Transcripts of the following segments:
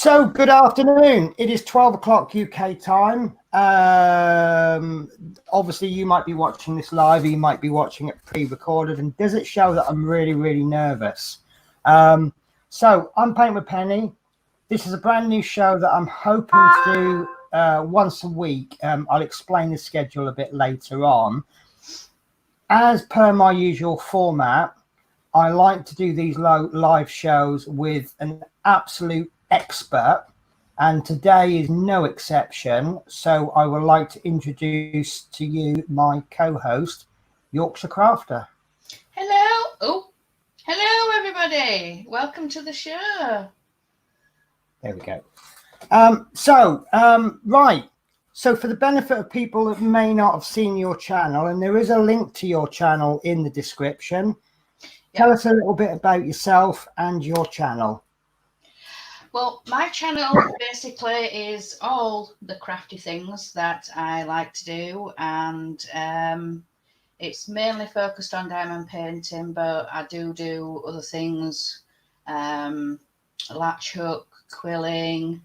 So, good afternoon. It is 12 o'clock UK time. Obviously, you might be watching this live, you might be watching it pre-recorded, and does it show that I'm really, really nervous? So, I'm Paint with Penny. This is a brand new show that I'm hoping to do once a week. I'll explain the schedule a bit later on. As per my usual format, I like to do these live shows with an absolute expert, and today is no exception. So I would like to introduce to you my co-host, Yorkshire Crafter. Hello. Oh, hello everybody. Welcome to the show. There we go. Right. So for the benefit of people that may not have seen your channel, and there is a link to your channel in the description. Tell us a little bit about yourself and your channel. Well, my channel basically is all the crafty things that I like to do, and it's mainly focused on diamond painting, but I do other things, latch hook, quilling,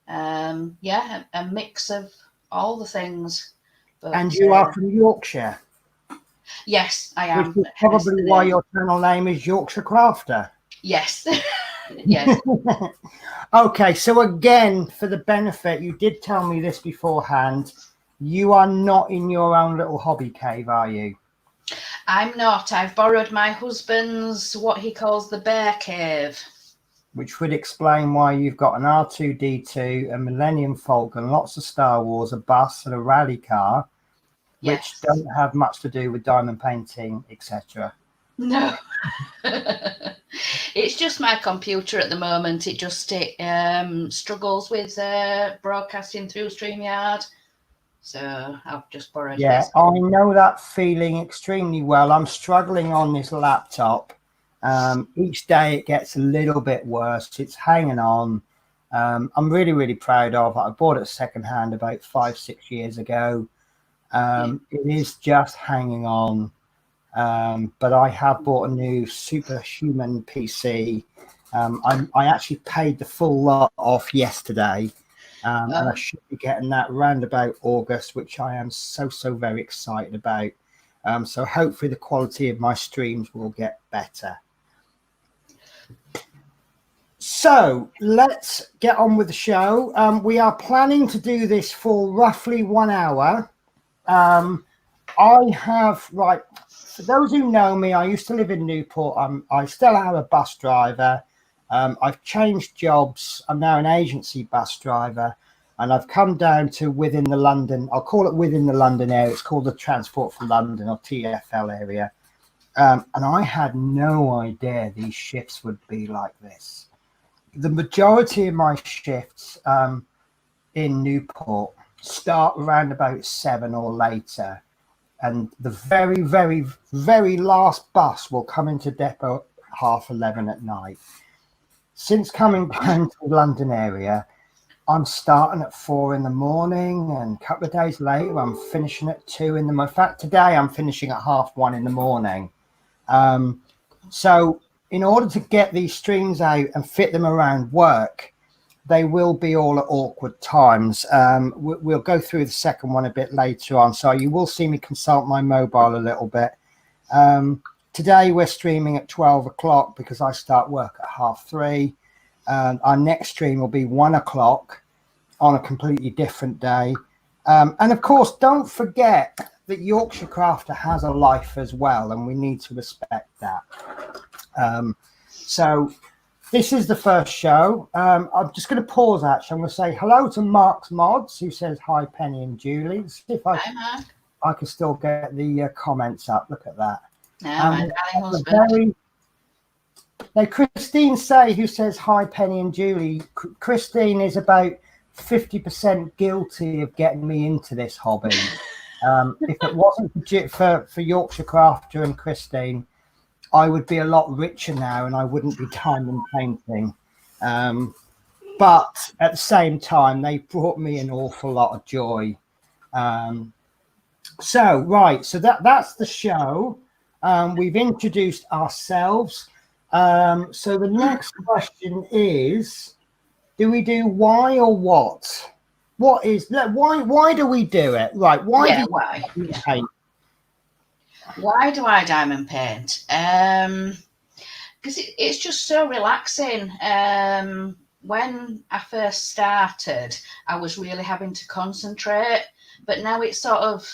yeah, a mix of all the things. But, and you are from Yorkshire? Yes, I am. Which is probably why your channel name is Yorkshire Crafter. Yes. Yes. Okay, so again, for the benefit, you did tell me this beforehand, you are not in your own little hobby cave, are you? I'm not. I've borrowed my husband's, what he calls the bear cave. Which would explain why you've got an R2-D2, a Millennium Falcon, lots of Star Wars, a bus and a rally car, which don't have much to do with diamond painting, etc. No. It's just my computer at the moment. It just struggles with broadcasting through StreamYard. So I've just borrowed this. I know that feeling extremely well. I'm struggling on this laptop. Each day it gets a little bit worse. It's hanging on. I'm really, really proud of it. I bought it secondhand about 5-6 years ago. It is just hanging on. But I have bought a new superhuman PC. I actually paid the full lot off yesterday, and I should be getting that round about August, which I am so very excited about. So hopefully the quality of my streams will get better. So let's get on with the show. We are planning to do this for roughly 1 hour. For those who know me, I used to live in Newport. I still am a bus driver. I've changed jobs. I'm now an agency bus driver, and I've come down to within the London, I'll call it within the London area. It's called the Transport for London, or TfL area. And I had no idea these shifts would be like this. The majority of my shifts in Newport start around about 7 or later. And the very last bus will come into depot at 11:30 at night. Since coming down to the London area, I'm starting at 4 in the morning, and a couple of days later, I'm finishing at 2 in the morning. In fact, today I'm finishing at 1:30 in the morning. So in order to get these streams out and fit them around work, they will be all at awkward times. We'll go through the second one a bit later on, so you will see me consult my mobile a little bit. Today we're streaming at 12 o'clock because I start work at 3:30. Our next stream will be 1 o'clock on a completely different day. And of course, don't forget that Yorkshire Crafter has a life as well, and we need to respect that. So this is the first show. I'm just going to pause, actually. I'm going to say hello to Mark's Mods, who says hi, Penny and Julie. Let's see if I can still get the comments up. Look at that. Christine Say, who says hi, Penny and Julie. Christine is about 50% guilty of getting me into this hobby. If it wasn't for Yorkshire Crafter and Christine, I would be a lot richer now, and I wouldn't be diamond painting. But at the same time, they brought me an awful lot of joy. So that's the show. We've introduced ourselves. So the next question is, do we do why or what? What is that? Why do we do it? Right. Why Yeah, do why? you paint? Why do I diamond paint? Because it's just so relaxing. When I first started, I was really having to concentrate, but now it's sort of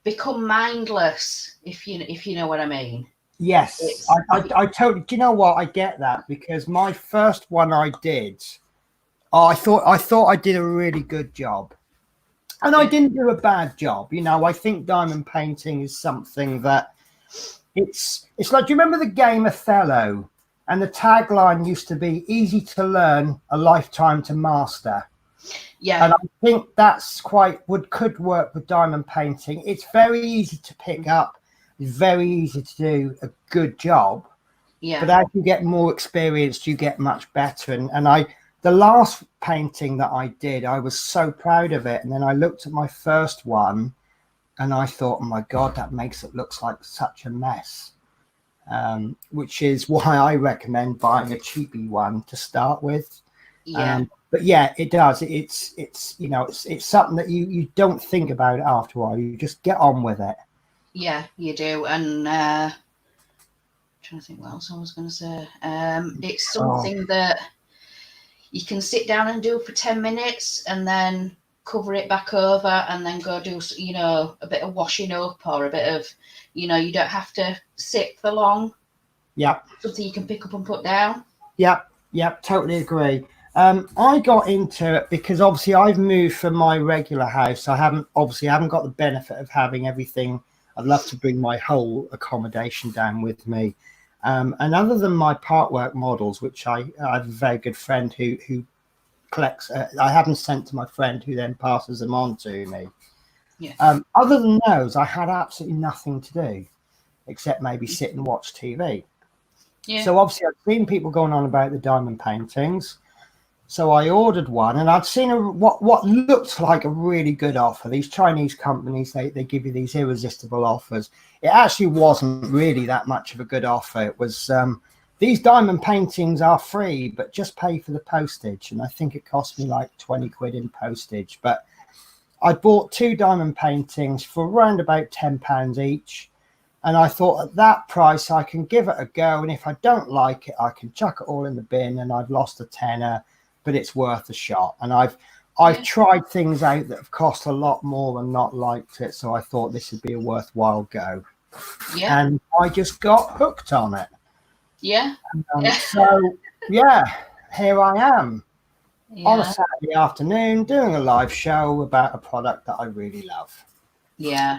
become mindless, if you know what I mean. Yes, I totally. Do you know what? I get that because my first one I did, I thought I did a really good job, and I didn't do a bad job. You know, I think diamond painting is something that it's like. Do you remember the game Othello? And the tagline used to be "Easy to learn, a lifetime to master." Yeah, And I think that's could work with diamond painting. It's very easy to pick up. It's very easy to do a good job. yeah, But as you get more experienced, you get much better. And the last painting that I did, I was so proud of it. And then I looked at my first one and I thought, oh my God, that makes it look like such a mess. Which is why I recommend buying a cheapy one to start with. yeah. But yeah, it does. It's you know, it's something that you don't think about it after a while. You just get on with it. Yeah, you do. And trying to think what else I was going to say. It's Oh, something that you can sit down and do for 10 minutes and then cover it back over and then go do, a bit of washing up or a bit of, you don't have to sit for long. yeah, Something you can pick up and put down. yeah, totally agree. I got into it because obviously I've moved from my regular house. I haven't got the benefit of having everything. I'd love to bring my whole accommodation down with me. And other than my partwork models, which I have a very good friend who collects, I have them sent to my friend who then passes them on to me. Yeah. Other than those, I had absolutely nothing to do except maybe sit and watch TV. Yeah. So obviously I've seen people going on about the diamond paintings. So I ordered one and I'd seen what looked like a really good offer. These Chinese companies, they give you these irresistible offers. It actually wasn't really that much of a good offer. It was, these diamond paintings are free, but just pay for the postage. And I think it cost me like 20 quid in postage. But I bought 2 diamond paintings for around about £10 each. And I thought at that price, I can give it a go. And if I don't like it, I can chuck it all in the bin and I've lost a tenner, but it's worth a shot. And I've tried things out that have cost a lot more and not liked it. So I thought this would be a worthwhile go. Yeah. And I just got hooked on it. Yeah. So, yeah, here I am on a Yeah. Saturday afternoon doing a live show about a product that I really love. Yeah.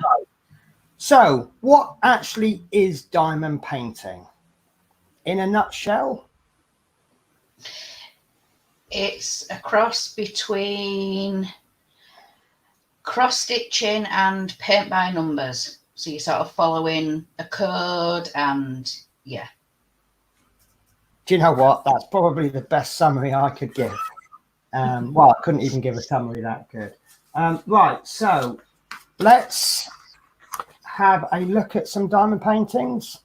So, what actually is diamond painting? In a nutshell? It's a cross between cross stitching and paint by numbers. So you're sort of following a code and yeah. Do you know what? That's probably the best summary I could give. Well, I couldn't even give a summary that good. Right, so let's have a look at some diamond paintings.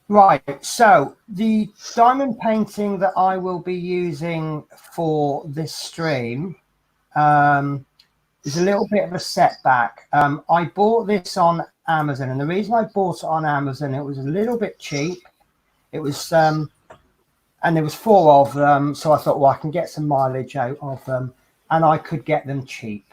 Right, so the diamond painting that I will be using for this stream is a little bit of a setback. I bought this on Amazon, and the reason I bought it on Amazon, it was a little bit cheap. It was, and there was 4 of them, so I thought, well, I can get some mileage out of them, and I could get them cheap.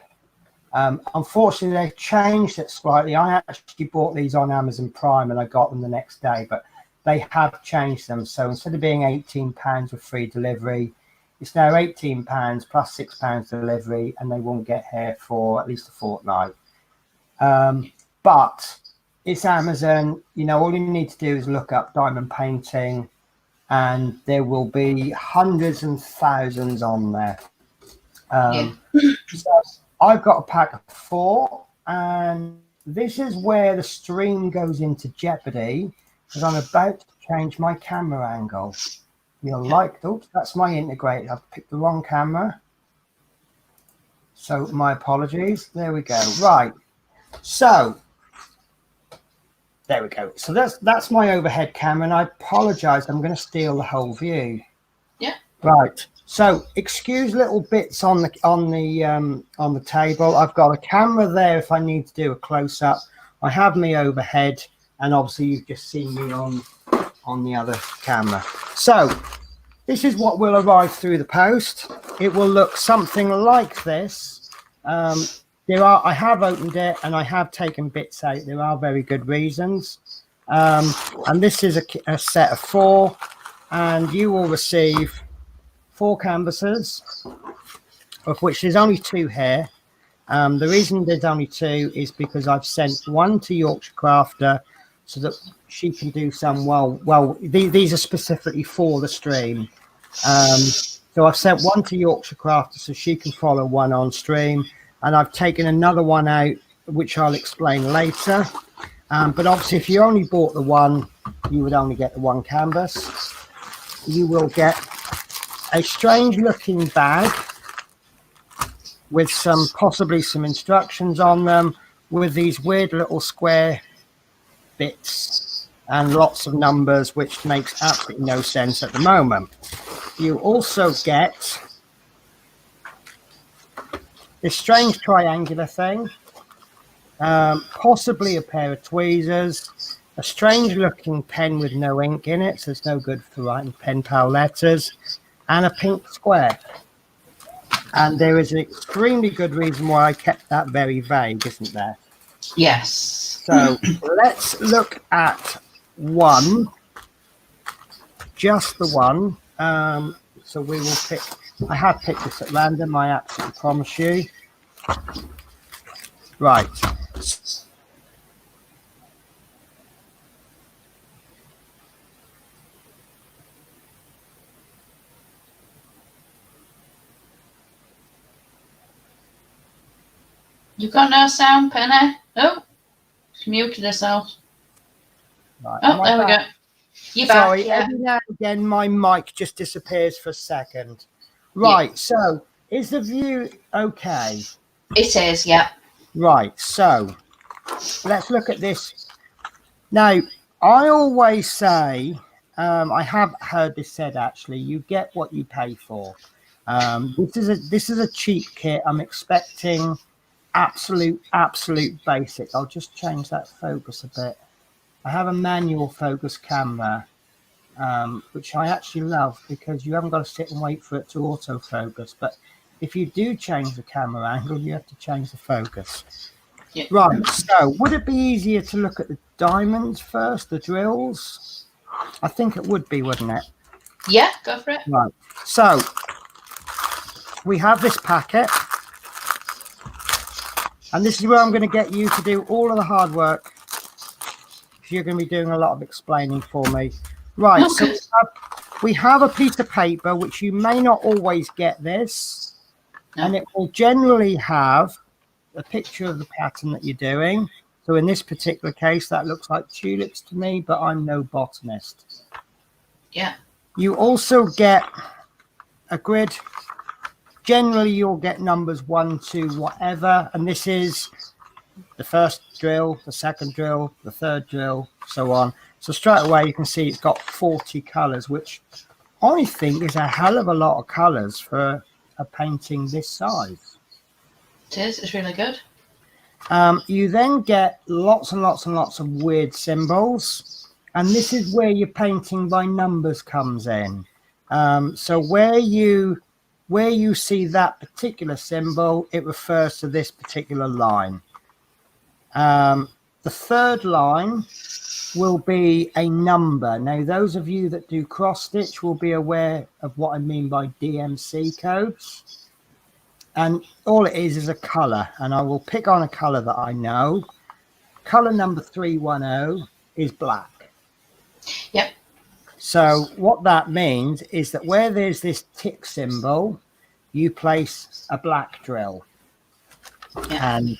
Unfortunately, they've changed it slightly. I actually bought these on Amazon Prime, and I got them the next day, but they have changed them. So instead of being £18 with free delivery, it's now £18 plus £6 delivery, and they won't get here for at least a fortnight. But it's Amazon. You know, all you need to do is look up diamond painting, and there will be hundreds and thousands on there. So I've got a pack of 4, and this is where the stream goes into jeopardy because I'm about to change my camera angle. You'll like, oops, that's my integrated. I've picked the wrong camera. So my apologies. There we go. Right. So there we go. So that's my overhead camera, and I apologize. I'm going to steal the whole view. Yeah. Right. So excuse little bits on the table. I've got a camera there if I need to do a close up. I have me overhead, and obviously you've just seen me on the other camera. So this is what will arrive through the post. It will look something like this. I have opened it and I have taken bits out. There are very good reasons. And this is a set of 4, and you will receive 4 canvases, of which there's only 2 here. The reason there's only 2 is because I've sent one to Yorkshire Crafter so that she can do some, these are specifically for the stream. So I've sent one to Yorkshire Crafter so she can follow one on stream, and I've taken another one out, which I'll explain later. But obviously, if you only bought the one, you would only get the 1 canvas. You will get a strange looking bag with possibly some instructions on them, with these weird little square bits and lots of numbers, which makes absolutely no sense at the moment. You also get this strange triangular thing, possibly a pair of tweezers, a strange looking pen with no ink in it, so it's no good for writing pen pal letters, and a pink square. And there is an extremely good reason why I kept that very vague, isn't there? Yes. So let's look at one, just the one. So we will pick, I have picked this at random, I absolutely promise you. Right. You've got no sound, Penny. Oh, she muted herself. Right. Oh, there we go. You're back. Sorry, Yeah. every now and again my mic just disappears for a second. Right, yeah. So is the view okay? It is, yeah. Right, so let's look at this. Now, I always say, I have heard this said actually, you get what you pay for. This is a cheap kit. I'm expecting absolute basic. I'll just change that focus a bit. I have a manual focus camera, which I actually love because you haven't got to sit and wait for it to autofocus. But if you do change the camera angle, you have to change the focus. Yeah. Right, so would it be easier to look at the diamonds first, the drills? I think it would be, wouldn't it? Yeah, go for it. Right, so we have this packet. And this is where I'm going to get you to do all of the hard work. You're going to be doing a lot of explaining for me. Right, okay. So we have a piece of paper, which you may not always get this. No. And it will generally have a picture of the pattern that you're doing. So in this particular case, that looks like tulips to me, but I'm no botanist. Yeah. You also get a grid. Generally, you'll get numbers 1, 2, whatever. And this is the first drill, the second drill, the third drill, so on. So straight away, you can see it's got 40 colors, which I think is a hell of a lot of colors for a painting this size. It is. It's really good. You then get lots and lots and lots of weird symbols. And this is where your painting by numbers comes in. So where you see that particular symbol, it refers to this particular line. The third line will be a number. Now, those of you that do cross stitch will be aware of what I mean by DMC codes. And all it is a color. And I will pick on a color that I know. Color number 310 is black. Yep. So what that means is that where there's this tick symbol, you place a black drill. Yeah. And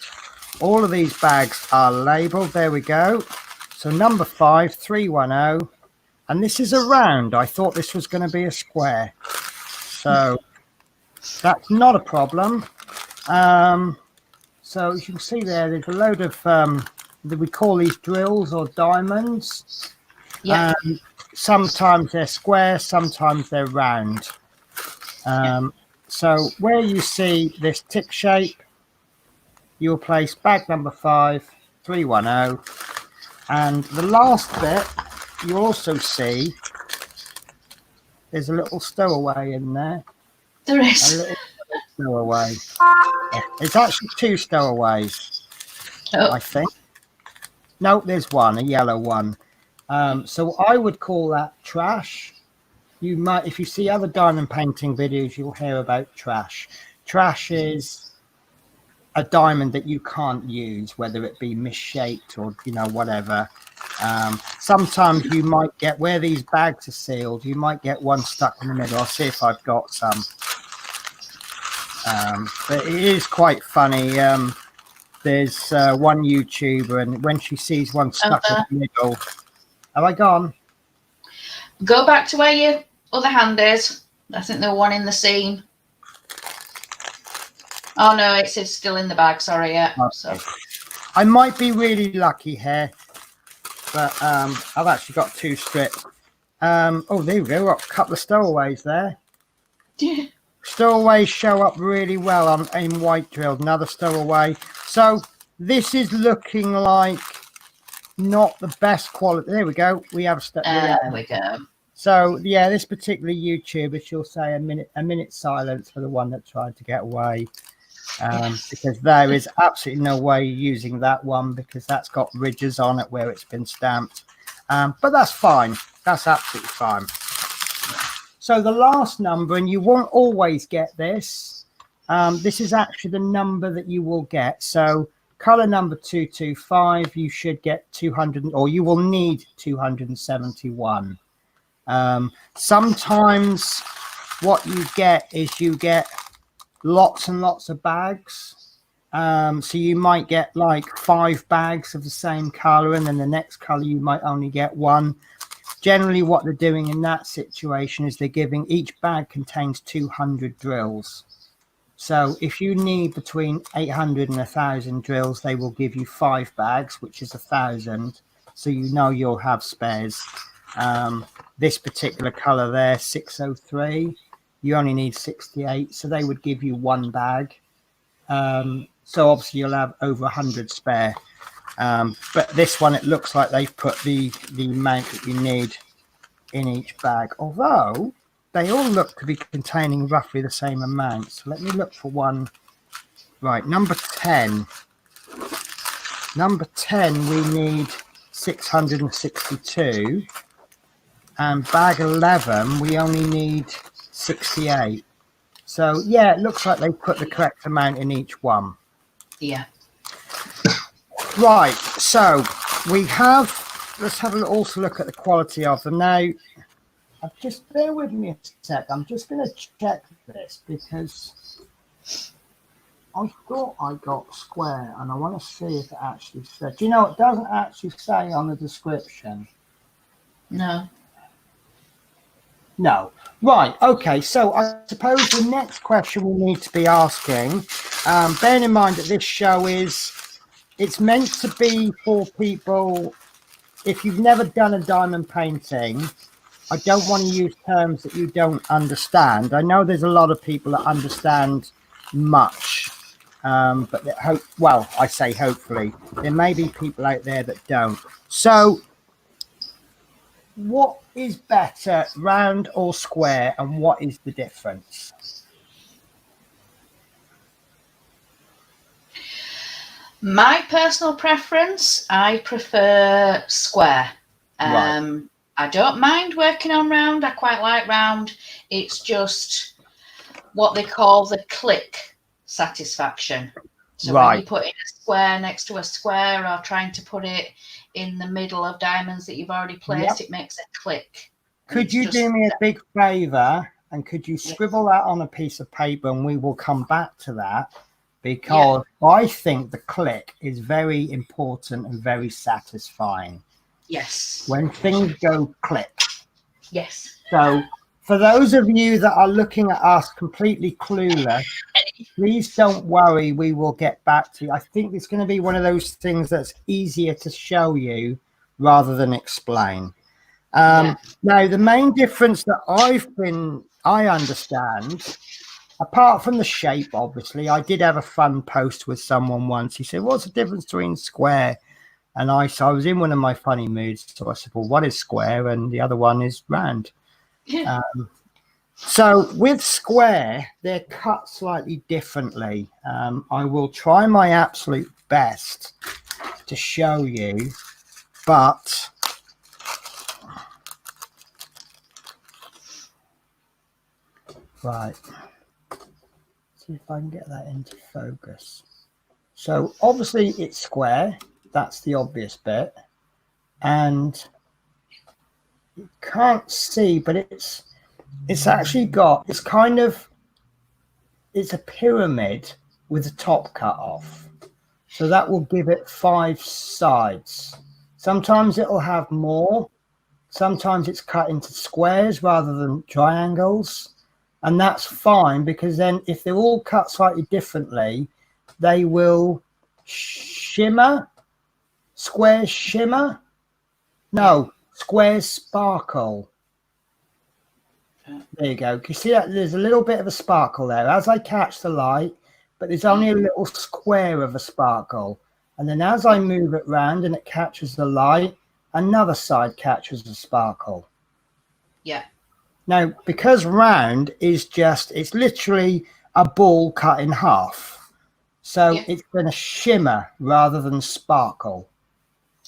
all of these bags are labeled. There we go. So number 5, 310. And this is a round. I thought this was going to be a square. So that's not a problem. So as you can see there's a load of, we call these drills or diamonds. Yeah. Sometimes they're square, sometimes they're round. So where you see this tick shape, you'll place bag number 5, 310, and the last bit you also see there's a little stowaway in there. There A is. little stowaway. It's actually 2 stowaways, Oh, I think. No, there's one, a yellow one. So I would call that trash. You might, if you see other diamond painting videos, you'll hear about trash. Trash is a diamond that you can't use, whether it be misshaped or, you know, whatever. Sometimes you might get, where these bags are sealed, you might get one stuck in the middle. I'll see if I've got some. But it is quite funny. There's one YouTuber, and when she sees one stuck in the middle, have I gone? go back to where your other hand is. I think the one in the seam. Oh no, it's still in the bag. Sorry, yeah. Okay. So I might be really lucky here, but I've actually got 2 strips. Oh, there we go. Got a couple of stowaways there. Stowaways show up really well on in white drilled. Another stowaway. So this is looking like not the best quality. There we go. We have a there we go. So yeah, this particular YouTuber, she'll say a minute silence for the one that tried to get away. Because there is absolutely no way using that one, because that's got ridges on it where it's been stamped. But that's fine. That's absolutely fine. So the last number, and you won't always get this. This is actually the number that you will get. So color number 225, you should get 200, or you will need 271. Sometimes what you get is you get lots and lots of bags. So you might get like 5 bags of the same color, and then the next color you might only get 1. Generally what they're doing in that situation is they're giving, each bag contains 200 drills. So if you need between 800 and 1,000 drills, they will give you 5 bags, which is 1,000. So you know you'll have spares. This particular color there, 603, you only need 68, so they would give you 1 bag. So obviously you'll have over 100 spare. But this one, it looks like they've put the amount that you need in each bag, although they all look to be containing roughly the same amount. So let me look for one. Right, number 10. Number 10, we need 662. And bag 11, we only need 68. So yeah, it looks like they put the correct amount in each one. Yeah. Right, so we have, let's have a also look at the quality of them. Now, just bear with me a sec. I'm just going to check this because I thought I got square, and I want to see if it actually says. Do you know, it doesn't actually say on the description. No. No. Right. Okay. So I suppose the next question we need to be asking, bearing in mind that this show it's meant to be for people, if you've never done a diamond painting, I don't want to use terms that you don't understand. I know there's a lot of people that understand much, but that well, I say hopefully, there may be people out there that don't. So what is better, round or square, and what is the difference? My personal preference, I prefer square. Right. I don't mind working on round. I quite like round. It's just what they call the click satisfaction. So when you put in a square next to a square, or trying to put it in the middle of diamonds that you've already placed, it makes a click. Could you do me a big favor, and could you scribble that on a piece of paper, and we will come back to that, because I think the click is very important and very satisfying. Yes. When things go click. Yes. So for those of you that are looking at us completely clueless, please don't worry, we will get back to you. I think it's going to be one of those things that's easier to show you rather than explain. Now, the main difference that I understand, apart from the shape, obviously, I did have a fun post with someone once. He said, what's the difference between square? And I was in one of my funny moods. So I said, well, one is square and the other one is round. So with square, they're cut slightly differently. I will try my absolute best to show you, but right, see if I can get that into focus. So obviously it's square, that's the obvious bit, and you can't see, but it's actually got, it's a pyramid with the top cut off. So that will give it 5 sides. Sometimes it'll have more. Sometimes it's cut into squares rather than triangles. And that's fine, because then if they're all cut slightly differently, they will shimmer. Squares shimmer. No, squares sparkle. There you go. You see that there's a little bit of a sparkle there as I catch the light, but there's only a little square of a sparkle. And then as I move it round and it catches the light, another side catches the sparkle. Yeah. Now, because round is it's literally a ball cut in half. So it's going to shimmer rather than sparkle.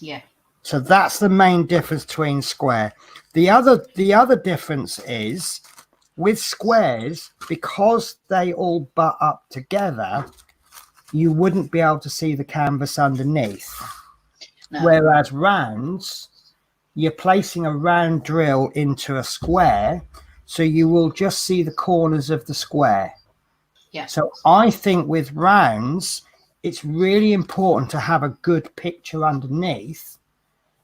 Yeah. So that's the main difference between square. The other difference is with squares, because they all butt up together, you wouldn't be able to see the canvas underneath. No. Whereas rounds, you're placing a round drill into a square, so you will just see the corners of the square. Yeah. So I think with rounds, it's really important to have a good picture underneath,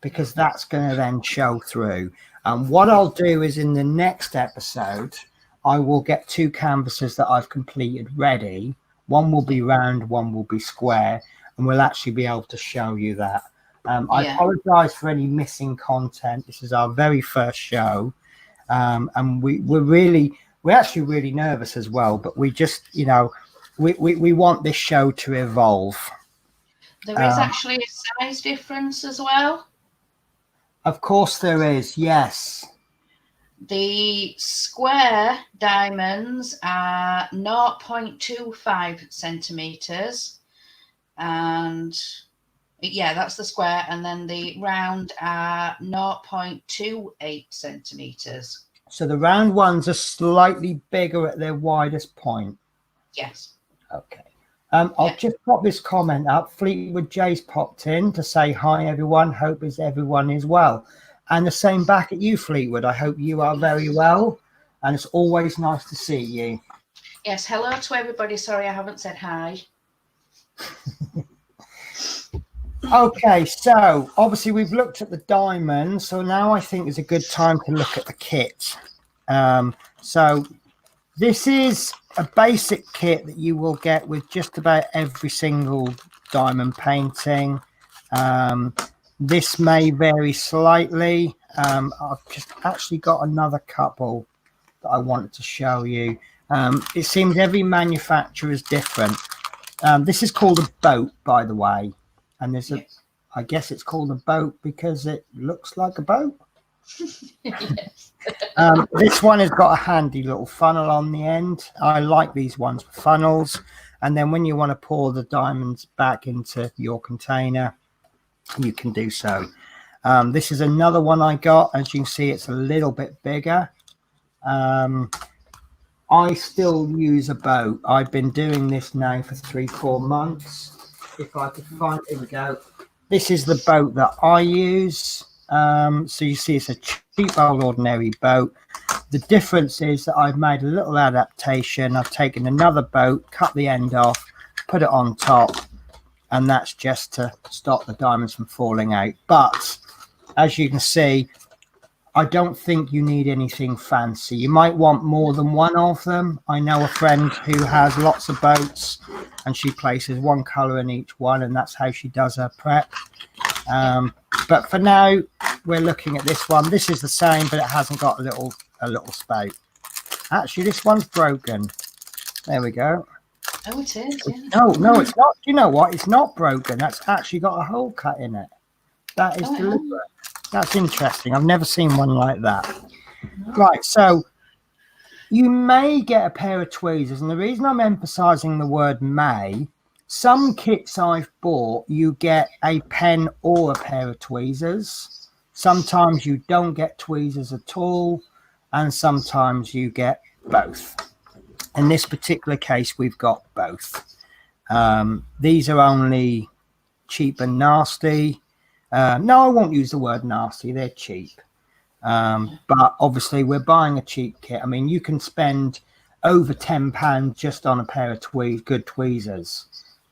because that's going to then show through. And what I'll do is in the next episode, I will get 2 canvases that I've completed ready. One will be round, one will be square, and we'll actually be able to show you that. I apologize for any missing content. This is our very first show. And we're actually really nervous as well, but we just, we want this show to evolve. There is actually a size difference as well. Of course there is, yes. The square diamonds are 0.25 centimeters, and that's the square, and then the round are 0.28 centimeters. So the round ones are slightly bigger at their widest point. Yes. Okay. I'll just pop this comment up. Fleetwood J's popped in to say hi, everyone. Hope everyone is well. And the same back at you, Fleetwood. I hope you are very well. And it's always nice to see you. Yes. Hello to everybody. Sorry, I haven't said hi. Okay. So obviously we've looked at the diamonds. So now I think is a good time to look at the kit. So this is a basic kit that you will get with just about every single diamond painting. This may vary slightly. I've just actually got another couple that I wanted to show you. It seems every manufacturer is different. This is called a boat, by the way. And there's I guess it's called a boat because it looks like a boat. Yes. This one has got a handy little funnel on the end. I like these ones for funnels. And then when you want to pour the diamonds back into your container, you can do so. This is another one I got. As you can see, it's a little bit bigger. I still use a boat. I've been doing this now for 3-4 months. If I could find, here we go. This is the boat that I use. So you see it's a cheap old ordinary boat. The difference is that I've made a little adaptation. I've taken another boat, cut the end off, put it on top, and that's just to stop the diamonds from falling out. But as you can see, I don't think you need anything fancy. You might want more than one of them. I know a friend who has lots of boats and she places one color in each one, and that's how she does her prep. But for now, we're looking at this one. This is the same, but it hasn't got a little spout. Actually, this one's broken. There we go. Oh, it is. Yeah. No, it's not. You know what? It's not broken. That's actually got a hole cut in it. That is deliberate. That's interesting. I've never seen one like that. No. Right. So you may get a pair of tweezers, and the reason I'm emphasizing the word may, some kits I've bought, you get a pen or a pair of tweezers. Sometimes you don't get tweezers at all, and sometimes you get both. In this particular case, we've got both. These are only cheap and nasty. No, I won't use the word nasty. They're cheap. But obviously, we're buying a cheap kit. I mean, you can spend over £10 just on a pair of good tweezers.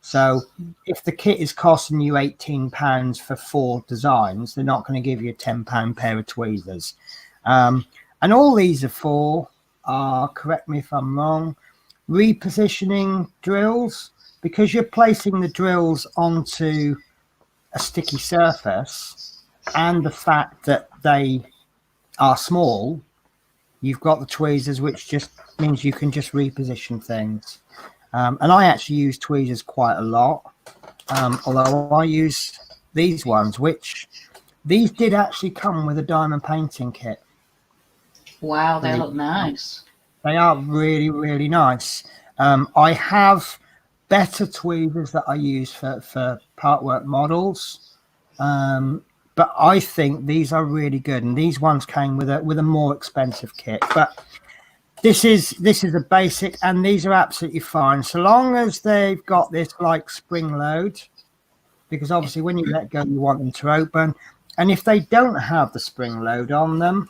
So if the kit is costing you £18 for 4 designs, they're not going to give you a £10 pair of tweezers. And all these are for, correct me if I'm wrong, repositioning drills, because you're placing the drills onto a sticky surface, and the fact that they are small, you've got the tweezers, which just means you can just reposition things. And I actually use tweezers quite a lot, although I use these ones, which these did actually come with a diamond painting kit. Wow, they look nice. They are really, really nice. I have better tweezers that I use for part work models, but I think these are really good. And these ones came with a more expensive kit. But this is a basic, and these are absolutely fine so long as they've got this like spring load, because obviously when you let go, you want them to open. And if they don't have the spring load on them,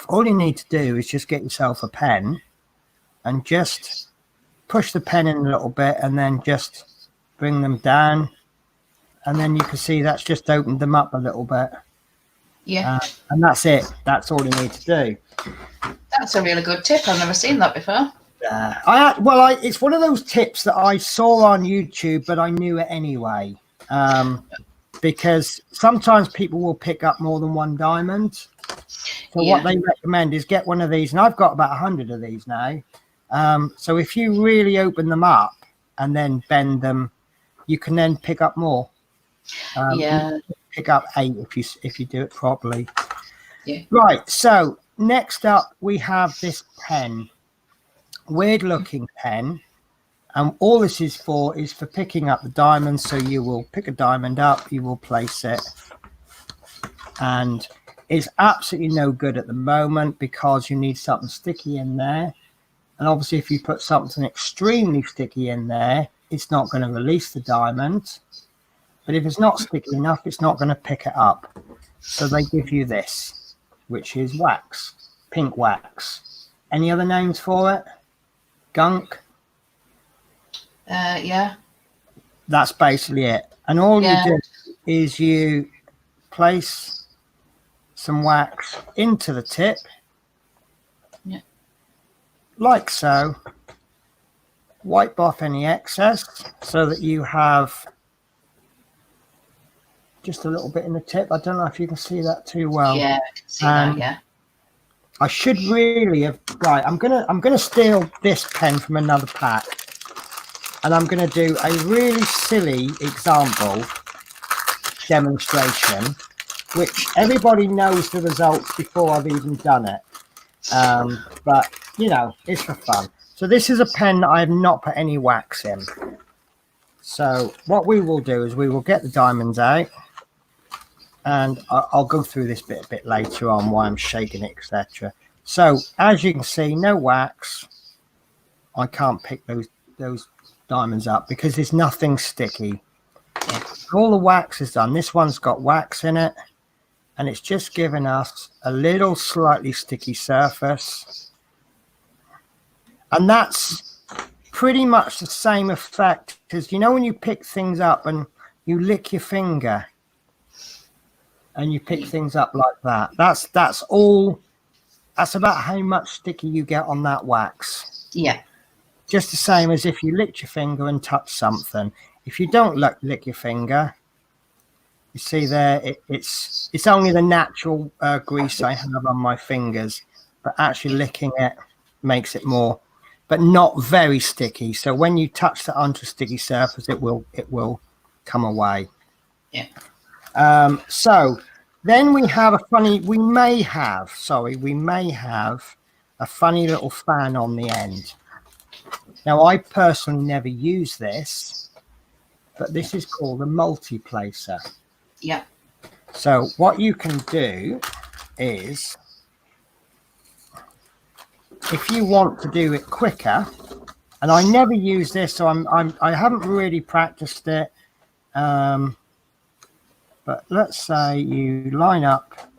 all you need to do is just get yourself a pen and just push the pen in a little bit, and then just bring them down, and then you can see that's just opened them up a little bit. Yeah. And that's it. That's all you need to do. That's a really good tip. I've never seen that before. It's one of those tips that I saw on YouTube, but I knew it anyway. Because sometimes people will pick up more than one diamond. So what they recommend is get one of these, and I've got about 100 of these now. So if you really open them up and then bend them, you can then pick up more. Pick up 8 if you do it properly. Yeah. Right. So next up, we have this pen, weird looking pen, and all this is for picking up the diamonds. So you will pick a diamond up, you will place it, and it's absolutely no good at the moment because you need something sticky in there. And obviously, if you put something extremely sticky in there, it's not going to release the diamond. But if it's not sticky enough, it's not going to pick it up. So they give you this, which is wax, pink wax. Any other names for it? Gunk? Yeah. That's basically it. And all you do is you place some wax into the tip. Yeah. Like so. Wipe off any excess so that you have just a little bit in the tip. I don't know if you can see that too well. Yeah, I can see that, yeah. I should really have, right, I'm gonna steal this pen from another pack, and I'm gonna do a really silly example demonstration, which everybody knows the results before I've even done it. But you know, it's for fun. So this is a pen that I have not put any wax in. So what we will do is we will get the diamonds out, and I'll go through this bit a bit later on why I'm shaking it, etc. So as you can see, no wax. I can't pick those diamonds up because there's nothing sticky. All the wax is done. This one's got wax in it, and it's just giving us a little slightly sticky surface. And that's pretty much the same effect as, you know, when you pick things up and you lick your finger and you pick things up like that. That's all. That's about how much sticky you get on that wax. Yeah. Just the same as if you licked your finger and touched something. If you don't lick your finger, You see there, it's only the natural grease I have on my fingers, but actually licking it makes it more, but not very sticky. So when you touch that onto a sticky surface, it will come away. Yeah. So then we may have a funny little fan on the end. Now, I personally never use this, but this is called a multi-placer. Yeah. So what you can do is, if you want to do it quicker, and I never use this, so I haven't really practiced it. But let's say you line up.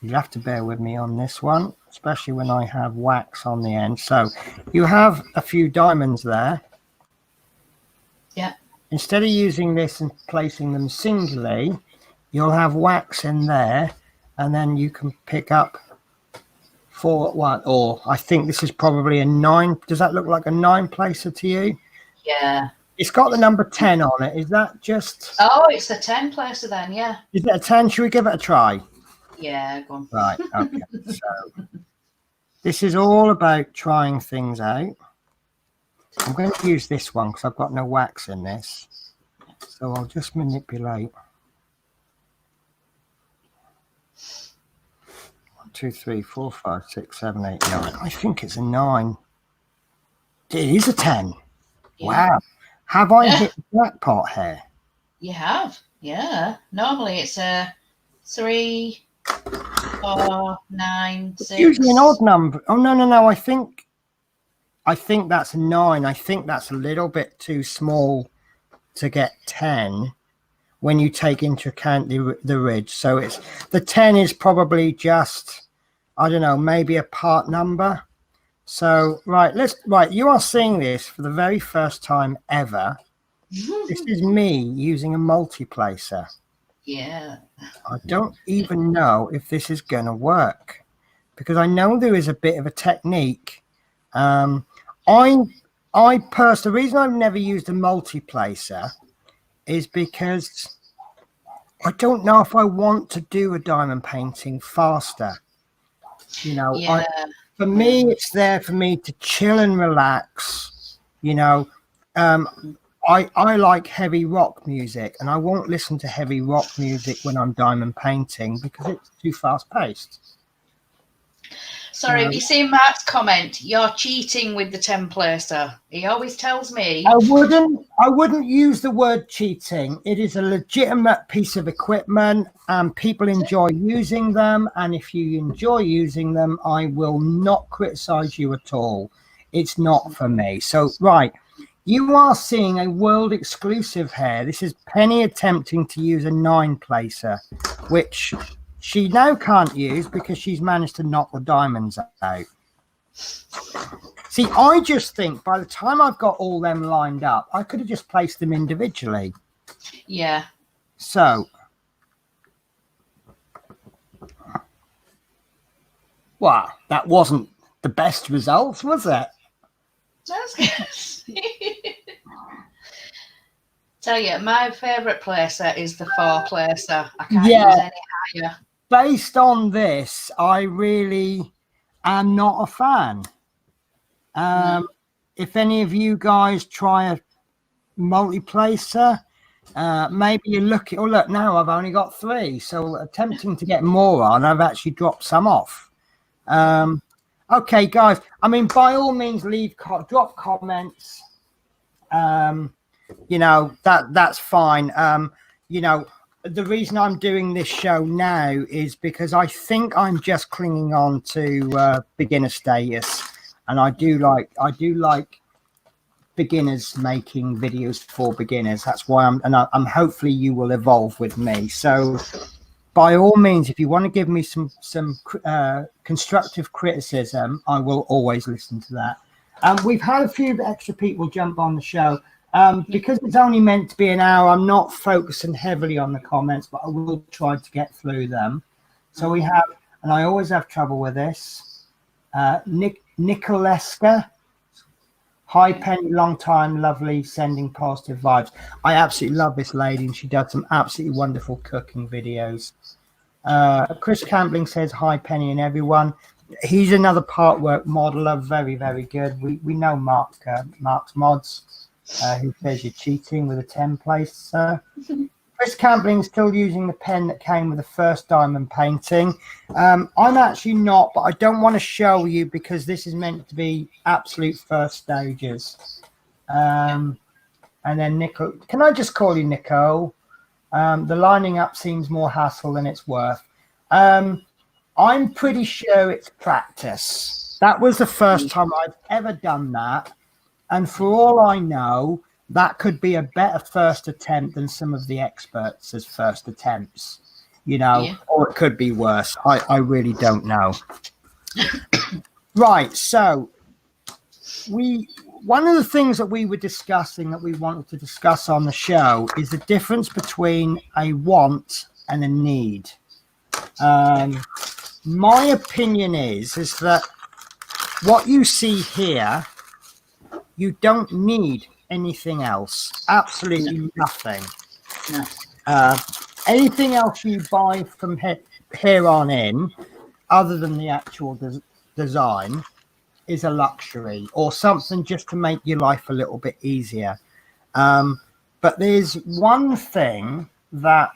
You have to bear with me on this one, especially when I have wax on the end. So you have a few diamonds there. Yeah. Instead of using this and placing them singly, you'll have wax in there, and then you can pick up 4 at once. Or I think this is probably a 9. Does that look like a 9 placer to you? Yeah. It's got the number 10 on it. Is that just... Oh, it's a 10 placer then, yeah. Is it a 10? Should we give it a try? Yeah, go on. Right, okay. So this is all about trying things out. I'm going to use this one because I've got no wax in this. So I'll just manipulate. 1, 2, 3, 4, 5, 6, 7, 8, 9. I think it's a 9. It is a 10. Yeah. Wow. Have I hit the jackpot here? You have, yeah. Normally it's a 3, 4, 9, 6. It's usually an odd number. Oh, no. I think that's a 9. I think that's a little bit too small to get 10 when you take into account the ridge. So it's the 10 is probably just, I don't know, maybe a part number. So right, you are seeing this for the very first time ever. This is me using a multi-placer. Yeah. I don't even know if this is going to work, because I know there is a bit of a technique. The reason I've never used a multi-placer is because I don't know if I want to do a diamond painting faster. You know, Yeah. For me, it's there for me to chill and relax. You know, I like heavy rock music, and I won't listen to heavy rock music when I'm diamond painting because it's too fast paced. Sorry, have you seen Mark's comment? You're cheating with the 10 placer. He always tells me. I wouldn't use the word cheating. It is a legitimate piece of equipment, and people enjoy using them. And if you enjoy using them, I will not criticize you at all. It's not for me. So, right, you are seeing a world exclusive here. This is Penny attempting to use a 9 placer, which she now can't use because she's managed to knock the diamonds out. See, I just think by the time I've got all them lined up, I could have just placed them individually. Yeah. So, well, that wasn't the best results, was it? That's good. Tell you, my favourite placer is the 4 placer. I can't use any higher. Based on this, I really am not a fan. If any of you guys try a multi-placer, maybe you look at, oh look, now I've only got 3, so attempting to get more on, I've actually dropped some off. Okay, guys, I mean, by all means, drop comments. You know, that's fine. You know, the reason I'm doing this show now is because I think I'm just clinging on to beginner status, and I do like beginners making videos for beginners. That's why I'm hopefully you will evolve with me. So by all means, if you want to give me some constructive criticism, I will always listen to that. We've had a few extra people jump on the show. Because it's only meant to be an hour, I'm not focusing heavily on the comments, but I will try to get through them. So we have, and I always have trouble with this, Nicoleska. Hi Penny, long time, lovely, sending positive vibes. I absolutely love this lady, and she does some absolutely wonderful cooking videos. Chris Campling says hi Penny and everyone. He's another part work modeler, very, very good. We know Mark's mods, who says you're cheating with a 10 place, sir. Chris Campling still using the pen that came with the first diamond painting. I'm actually not, but I don't want to show you because this is meant to be absolute first stages. And then Nicole, can I just call you Nicole? The lining up seems more hassle than it's worth. I'm pretty sure it's practice. That was the first time I've ever done that. And for all I know, that could be a better first attempt than some of the experts' as first attempts, you know, or it could be worse. I really don't know. Right. So one of the things that we were discussing that we wanted to discuss on the show is the difference between a want and a need. My opinion is that what you see here, you don't need anything else. Absolutely nothing. No. Anything else you buy from here on in, other than the actual design, is a luxury or something just to make your life a little bit easier. But there's one thing that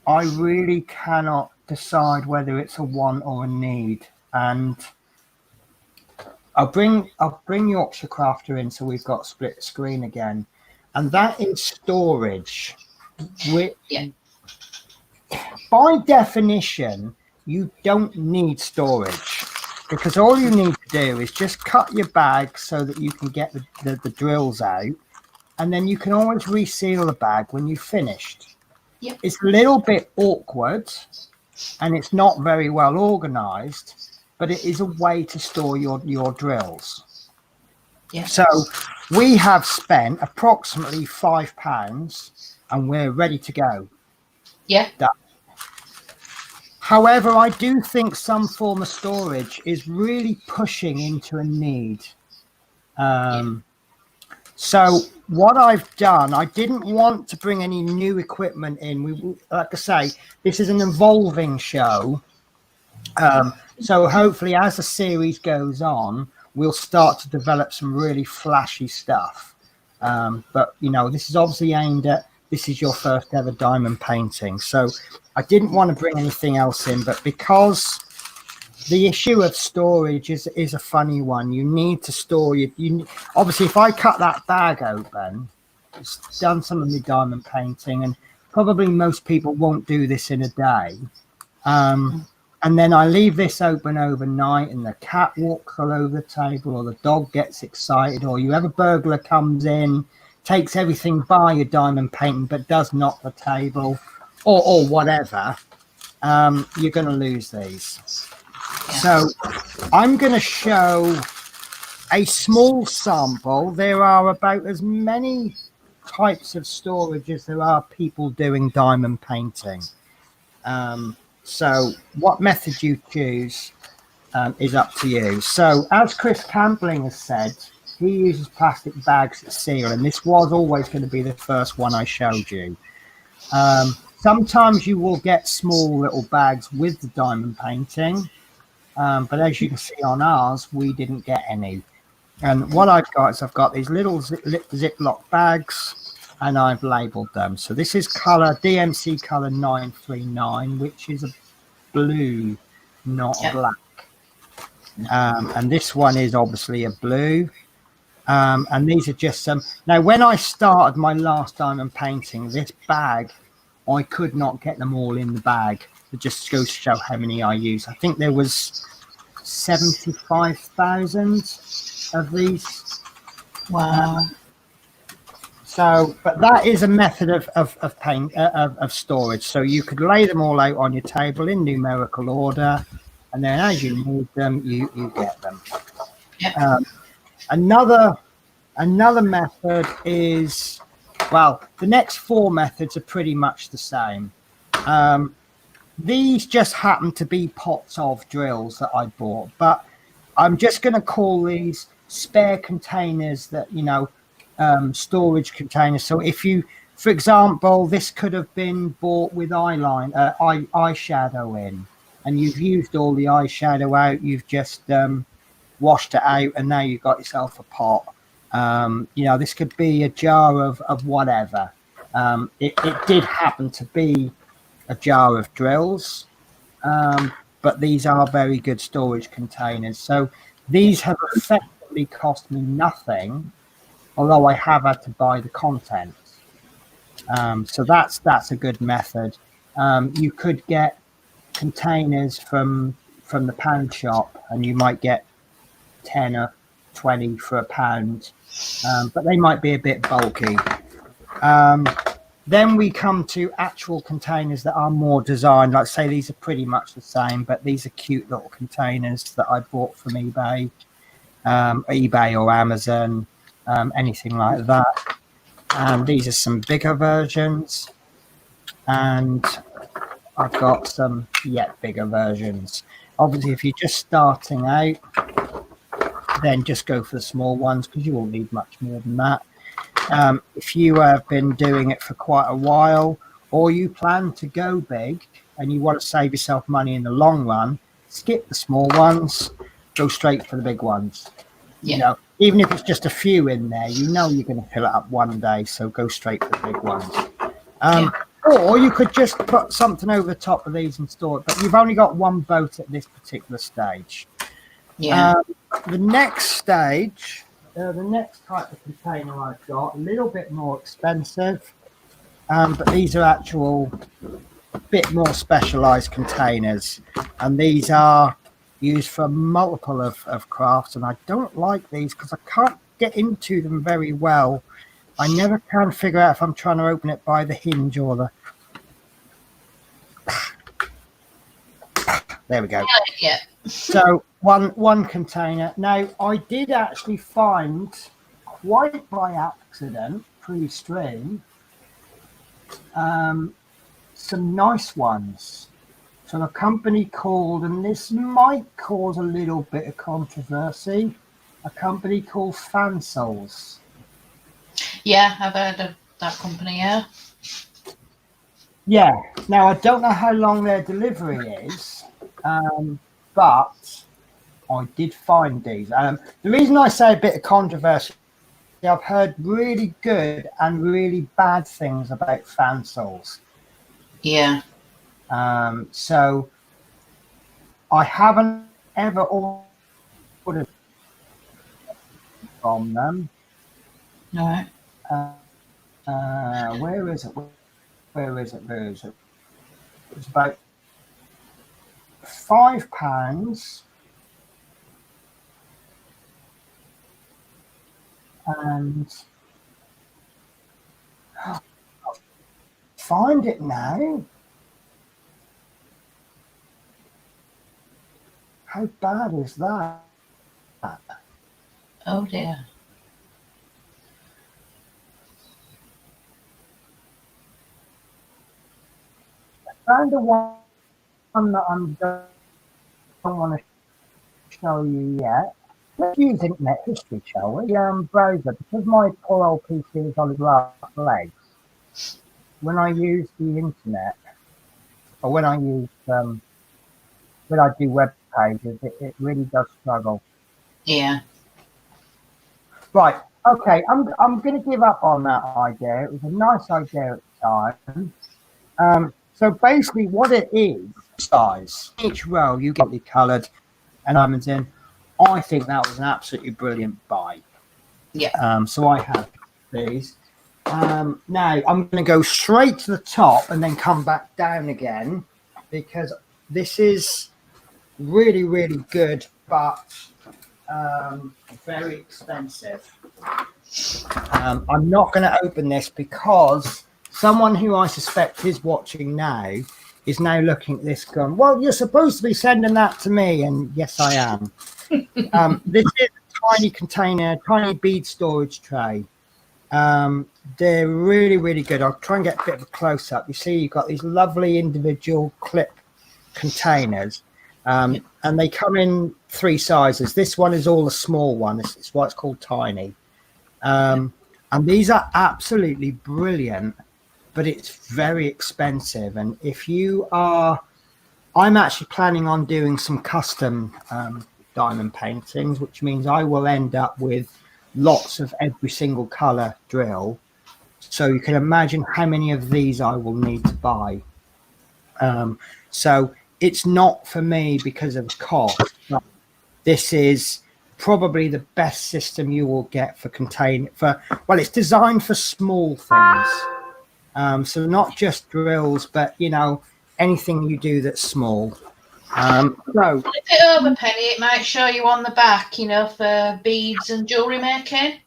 I really cannot decide whether it's a want or a need, and I'll bring Yorkshire Crafter in so we've got split screen again, and that is storage. By definition, you don't need storage, because all you need to do is just cut your bag so that you can get the drills out, and then you can always reseal the bag when you've finished. Yep. It's a little bit awkward and it's not very well organized, but it is a way to store your drills. Yeah. So we have spent approximately £5 and we're ready to go. Yeah. However, I do think some form of storage is really pushing into a need. So what I've done, I didn't want to bring any new equipment in. Like I say, this is an evolving show. So hopefully as the series goes on, we'll start to develop some really flashy stuff. But, you know, this is obviously aimed at, this is your first ever diamond painting. So I didn't want to bring anything else in, but because the issue of storage is a funny one. You need to store you obviously, if I cut that bag open, it's done some of my diamond painting, and probably most people won't do this in a day. And then I leave this open overnight and the cat walks all over the table, or the dog gets excited, or you have a burglar comes in, takes everything by your diamond painting but does knock the table, or whatever. You're going to lose these. So I'm going to show a small sample. There are about as many types of storage as there are people doing diamond painting. So what method you choose is up to you. So as Chris Campling has said, he uses plastic bags that seal, and this was always going to be the first one I showed you. Sometimes you will get small little bags with the diamond painting. But as you can see on ours, we didn't get any. And what I've got is I've got these little Ziploc bags, and I've labeled them. So this is color DMC color 939, which is a blue, not black. And this one is obviously a blue. And these are just some. Now, when I started my last diamond painting, this bag, I could not get them all in the bag. It just goes to show how many I use. I think there was 75,000 of these. Wow. So, but that is a method of storage. So you could lay them all out on your table in numerical order, and then as you need them, you get them. Yeah. Another method is, well, the next four methods are pretty much the same. These just happen to be pots of drills that I bought, but I'm just going to call these spare containers that, you know, storage containers. So if you, for example, this could have been bought with eyeshadow in, and you've used all the eyeshadow out, you've just washed it out, and now you've got yourself a pot. You know, this could be a jar of whatever. It did happen to be a jar of drills, but these are very good storage containers. So these have effectively cost me nothing, although I have had to buy the contents. So that's a good method. You could get containers from the pound shop, and you might get 10 or 20 for £1, but they might be a bit bulky. Then we come to actual containers that are more designed. Like, say, these are pretty much the same, but these are cute little containers that I bought from eBay or Amazon, anything like that. And these are some bigger versions, and I've got some yet bigger versions. Obviously, if you're just starting out, then just go for the small ones, because you won't need much more than that. If you have been doing it for quite a while, or you plan to go big and you want to save yourself money in the long run, skip the small ones, go straight for the big ones. Yeah. You know, even if it's just a few in there, you know you're going to fill it up one day, so go straight for the big ones. Or you could just put something over the top of these and store it, but you've only got one boat at this particular stage. Yeah. The next stage, the next type of container I've got, a little bit more expensive, but these are actual bit more specialized containers, and these are used for multiple of crafts, and I don't like these because I can't get into them very well. I never can figure out if I'm trying to open it by the hinge or the... There we go. Yeah. So one container. Now, I did actually find, quite by accident, pre-stream, some nice ones. So a company called, and this might cause a little bit of controversy, a company called Fansouls. Yeah, I've heard of that company, yeah. Yeah. Now, I don't know how long their delivery is, but I did find these. The reason I say a bit of controversy, I've heard really good and really bad things about Fansouls. Yeah. So I haven't ever ordered from them. No. Where is it? Where is it? It's about £5, and find it now. How bad is that? Oh dear. I found the one that I don't want to show you yet. Let's use Internet History, shall we? Browser, because my poor old PC is on its last legs. When I use the internet, or when I use when I do web pages, it really does struggle. Yeah. Right. Okay. I'm going to give up on that idea. It was a nice idea at the time. So basically, what it is, size. Each row you get the coloured and diamonds in. I think that was an absolutely brilliant buy. Yeah. So I have these. Now I'm going to go straight to the top and then come back down again, because this is really, really good, but very expensive. I'm not going to open this because someone who I suspect is watching now is now looking at this going, well, you're supposed to be sending that to me. And yes, I am. This is a tiny container, tiny bead storage tray. They're really, really good. I'll try and get a bit of a close up. You see, you've got these lovely individual clip containers, and they come in three sizes. This one is all the small one. It's why it's called tiny. And these are absolutely brilliant, but it's very expensive. And if you are, I'm actually planning on doing some custom diamond paintings, which means I will end up with lots of every single color drill. So you can imagine how many of these I will need to buy. So it's not for me because of the cost, but this is probably the best system you will get for well, it's designed for small things. So not just drills, but you know, anything you do that's small. So flip it over, Penny. It might show you on the back, you know, for beads and jewelry making.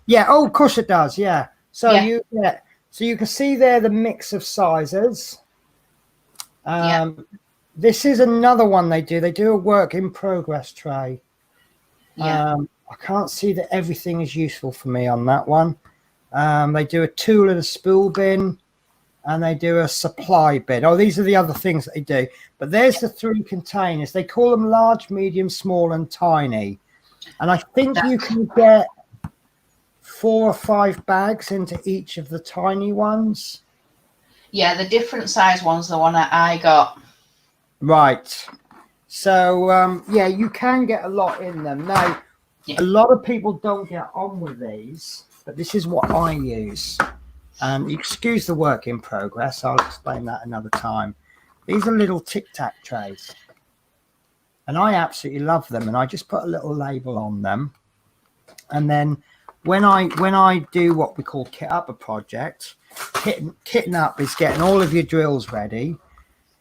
Yeah, oh, of course it does. Yeah. So Yeah. so you can see there the mix of sizes. This is another one they do. They do a work in progress tray. Yeah. I can't see that everything is useful for me on that one. They do a tool and a spool bin, and they do a supply bin. Oh, these are the other things that they do. But there's the three containers. They call them large, medium, small, and tiny. And I think you can get 4 or 5 bags into each of the tiny ones. Yeah, the different size one's the one that I got. Right. So, yeah, you can get a lot in them. Now, a lot of people don't get on with these, but this is what I use. Excuse the work in progress. I'll explain that another time. These are little tic-tac trays. And I absolutely love them. And I just put a little label on them. And then when I do what we call kit up a project, kitting up is getting all of your drills ready.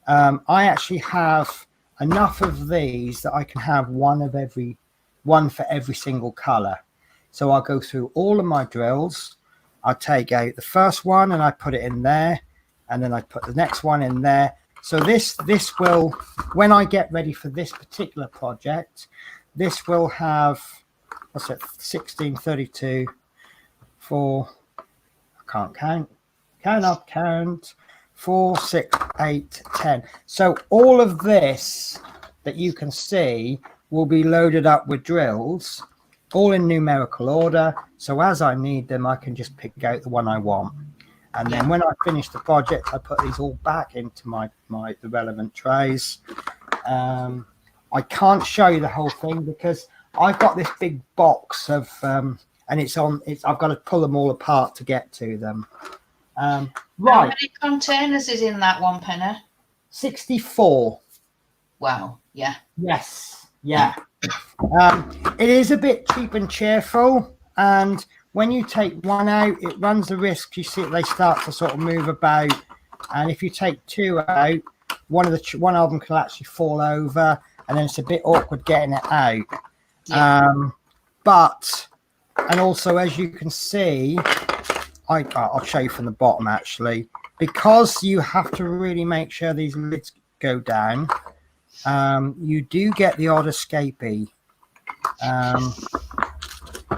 I actually have enough of these that I can have one for every single color. So I'll go through all of my drills. I take out the first one and I put it in there, and then I put the next one in there. So this will, when I get ready for this particular project, this will have, what's it, 16, 32, 4, I can't count, count, 4, 6, 8, 10. So all of this that you can see will be loaded up with drills, all in numerical order. So as I need them, I can just pick out the one I want. And then when I finish the project, I put these all back into the relevant trays. I can't show you the whole thing because I've got this big box of, and I've got to pull them all apart to get to them. Right. How many containers is in that one, Penny? 64. Wow. Yeah. Yes. Yeah. It is a bit cheap and cheerful, and when you take one out, it runs the risk. You see, they start to sort of move about, and if you take 2 out, one of them can actually fall over, and then it's a bit awkward getting it out. Yeah. And also, as you can see, I'll show you from the bottom actually, because you have to really make sure these lids go down. You do get the odd escapee.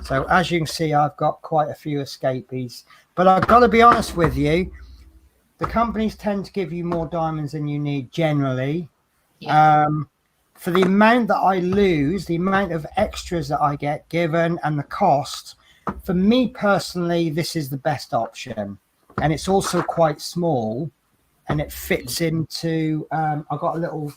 So as you can see, I've got quite a few escapees, but I've got to be honest with you, the companies tend to give you more diamonds than you need generally. Yeah. For the amount that I lose, the amount of extras that I get given, and the cost, for me personally, this is the best option. And it's also quite small, and it fits into, I've got a little,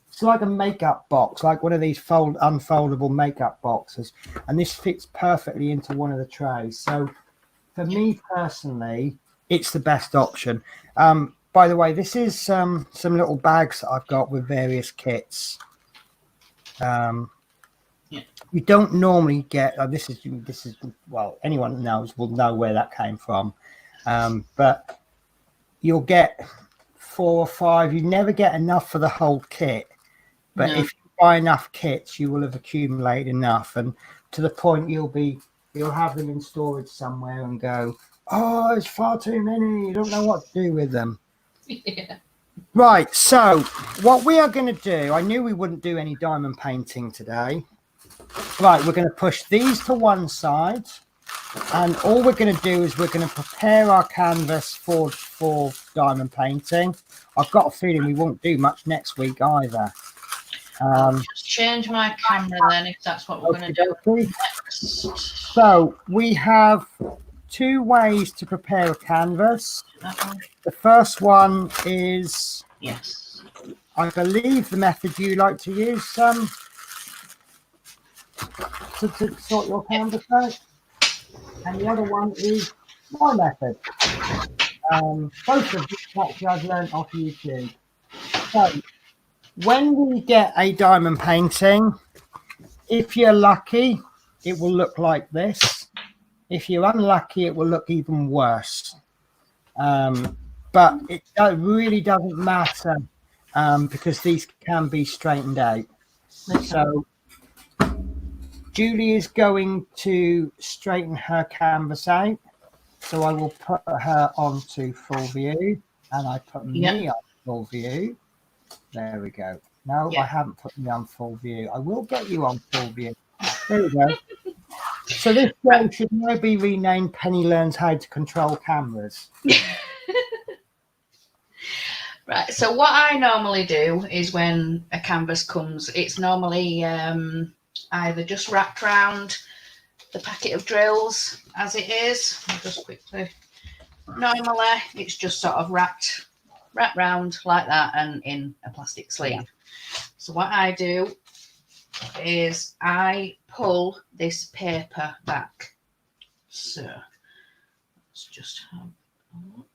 it's like a makeup box, like one of these unfoldable makeup boxes. And this fits perfectly into one of the trays. So for me personally, it's the best option. By the way, this is some little bags that I've got with various kits. You don't normally get, this is, well, anyone will know where that came from. But you'll get 4 or 5. You never get enough for the whole kit. But if you buy enough kits, you will have accumulated enough, and to the point you'll have them in storage somewhere and go, oh, it's far too many. You don't know what to do with them. Yeah. Right. So what we are going to do, I knew we wouldn't do any diamond painting today. Right. We're going to push these to one side, and all we're going to do is we're going to prepare our canvas for diamond painting. I've got a feeling we won't do much next week either. I'll just change my camera then, if that's what we're going to do next. So we have 2 ways to prepare a canvas. The first one is, yes, I believe, the method you like to use, to sort your canvas out, and the other one is my method. Both of which actually I've learned off YouTube. So when we get a diamond painting, if you're lucky, it will look like this. If you're unlucky, it will look even worse. But it really doesn't matter, because these can be straightened out. So Julie is going to straighten her canvas out. So I will put her onto full view, and I put me on full view. There we go. No, I haven't put me on full view. I will get you on full view. There we go. So this show should now be renamed Penny Learns How to Control Cameras. Right, so what I normally do is when a canvas comes, it's normally either just wrapped around the packet of drills as it is. I'll just quickly, normally it's just sort of wrapped round like that and in a plastic sleeve. Yeah. So what I do is I pull this paper back. So let's just have a look.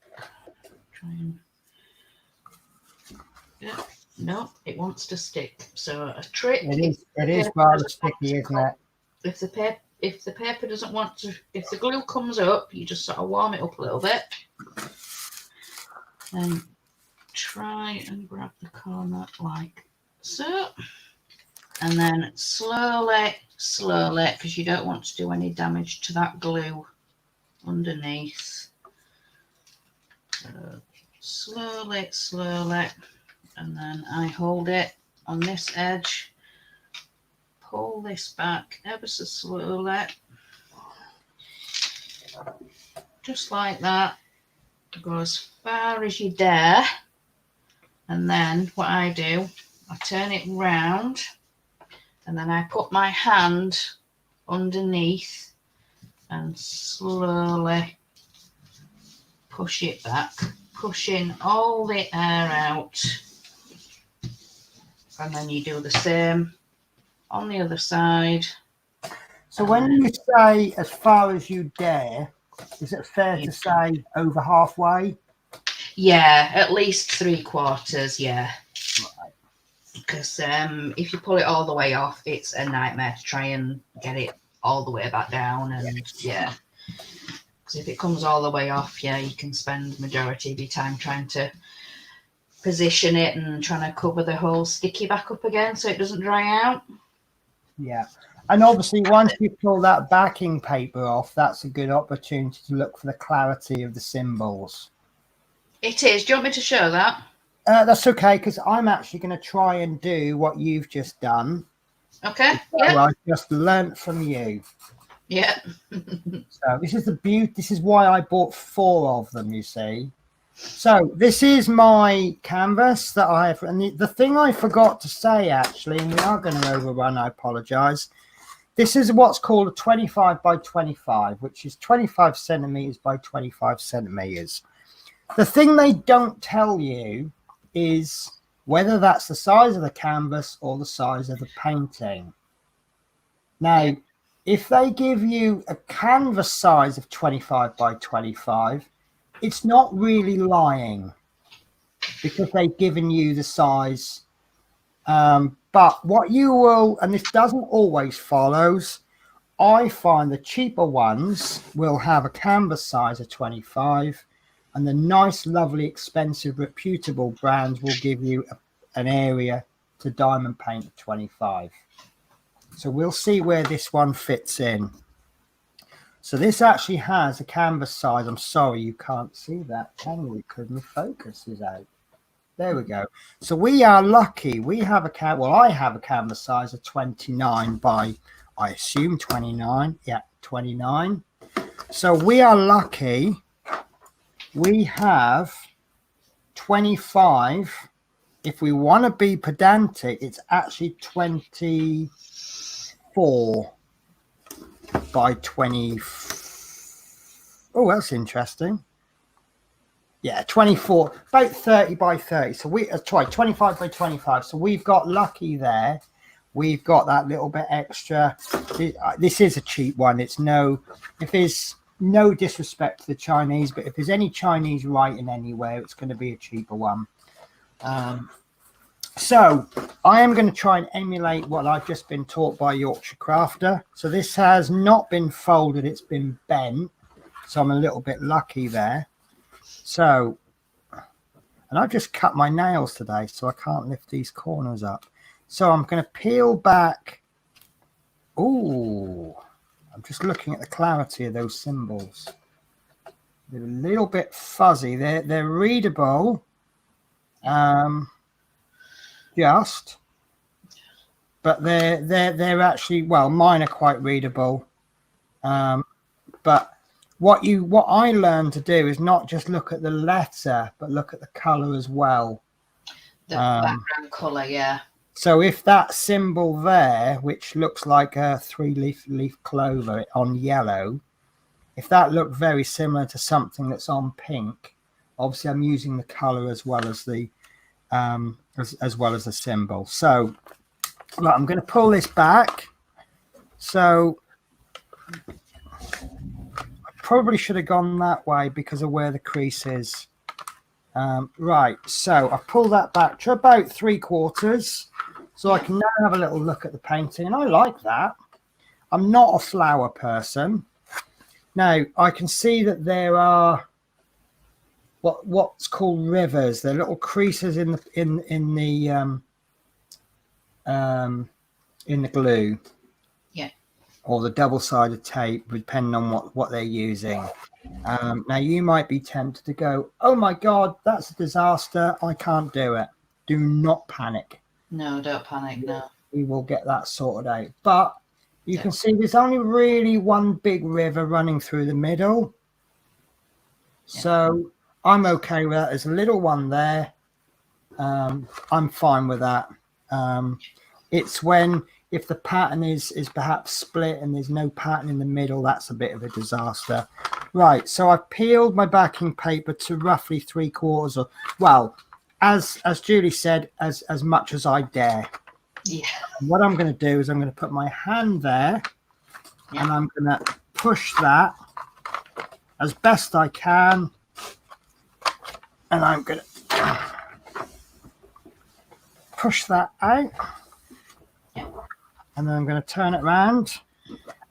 Try and no, it wants to stick. So a trick. It is rather sticky, isn't it? If the paper doesn't want to, if the glue comes up, you just sort of warm it up a little bit, and try and grab the corner like so, and then slowly, because you don't want to do any damage to that glue underneath. Slowly, and then I hold it on this edge, pull this back ever so slowly, just like that. Go as far as you dare, and then what I do, I turn it round, and then I put my hand underneath and slowly push it back, pushing all the air out. And then you do the same on the other side. So when you say as far as you dare, is it fair to say over halfway? Yeah, at least 3/4, yeah. Right. Because if you pull it all the way off, it's a nightmare to try and get it all the way back down. And yeah, because if it comes all the way off, yeah, you can spend majority of your time trying to position it and trying to cover the whole sticky back up again so it doesn't dry out. Yeah, and obviously once you pull that backing paper off, that's a good opportunity to look for the clarity of the symbols. It is. Do you want me to show that? That's okay, because I'm actually going to try and do what you've just done. Okay. Yeah. I just learnt from you. Yeah. So this is the beauty. This is why I bought 4 of them, you see. So this is my canvas that I have, and the thing I forgot to say actually, and we are going to overrun, I apologize. This is what's called a 25 by 25, which is 25 centimeters by 25 centimeters. The thing they don't tell you is whether that's the size of the canvas or the size of the painting. Now, if they give you a canvas size of 25 by 25, it's not really lying, because they've given you the size. But what you will, and this doesn't always follows, I find the cheaper ones will have a canvas size of 25, and the nice, lovely, expensive, reputable brands will give you an area to diamond paint of 25. So we'll see where this one fits in. So this actually has a canvas size. I'm sorry you can't see that, can you? Because my focus is out. There we go. So we are lucky. We have I have a canvas size of 29 by, I assume 29. Yeah, 29. So we are lucky. We have 25 if we want to be pedantic, it's actually 24 by 20. Oh, that's interesting. Yeah, 24, about 30 by 30. So we try 25 by 25. So we've got lucky there. We've got that little bit extra. This is a cheap one. It's no, if there's no disrespect to the Chinese, but if there's any Chinese writing anywhere, it's going to be a cheaper one. So I am going to try and emulate what I've just been taught by Yorkshire Crafter. So this has not been folded, it's been bent. So I'm a little bit lucky there. So, and I've just cut my nails today, so I can't lift these corners up. So I'm going to peel back. Ooh, I'm just looking at the clarity of those symbols. They're a little bit fuzzy. They're readable. Just, but they're actually, well, mine are quite readable. But what I learned to do is not just look at the letter, but look at the color as well. The background color, yeah. So if that symbol there, which looks like a three-leaf clover on yellow, if that looked very similar to something that's on pink, obviously I'm using the color as well as the as well as the symbol. So right, I'm going to pull this back. So I probably should have gone that way because of where the crease is. Right, so I pull that back to about 3/4, so I can now have a little look at the painting, and I like that. I'm not a flower person. Now I can see that there are what's called rivers. They're little creases in the glue, yeah, or the double-sided tape, depending on what they're using. Now you might be tempted to go, oh my god, that's a disaster, I can't do it. Do not panic. No, don't panic. No, we will get that sorted out. But you can see there's only really one big river running through the middle, so I'm okay with that. There's a little one there. I'm fine with that. It's when, if the pattern is perhaps split and there's no pattern in the middle, that's a bit of a disaster. Right, so I've peeled my backing paper to roughly 3/4, or, well, as Julie said, as much as I dare. yeah. And what I'm going to do is I'm going to put my hand there, and I'm going to push that as best I can, and I'm going to push that out, and then I'm going to turn it around.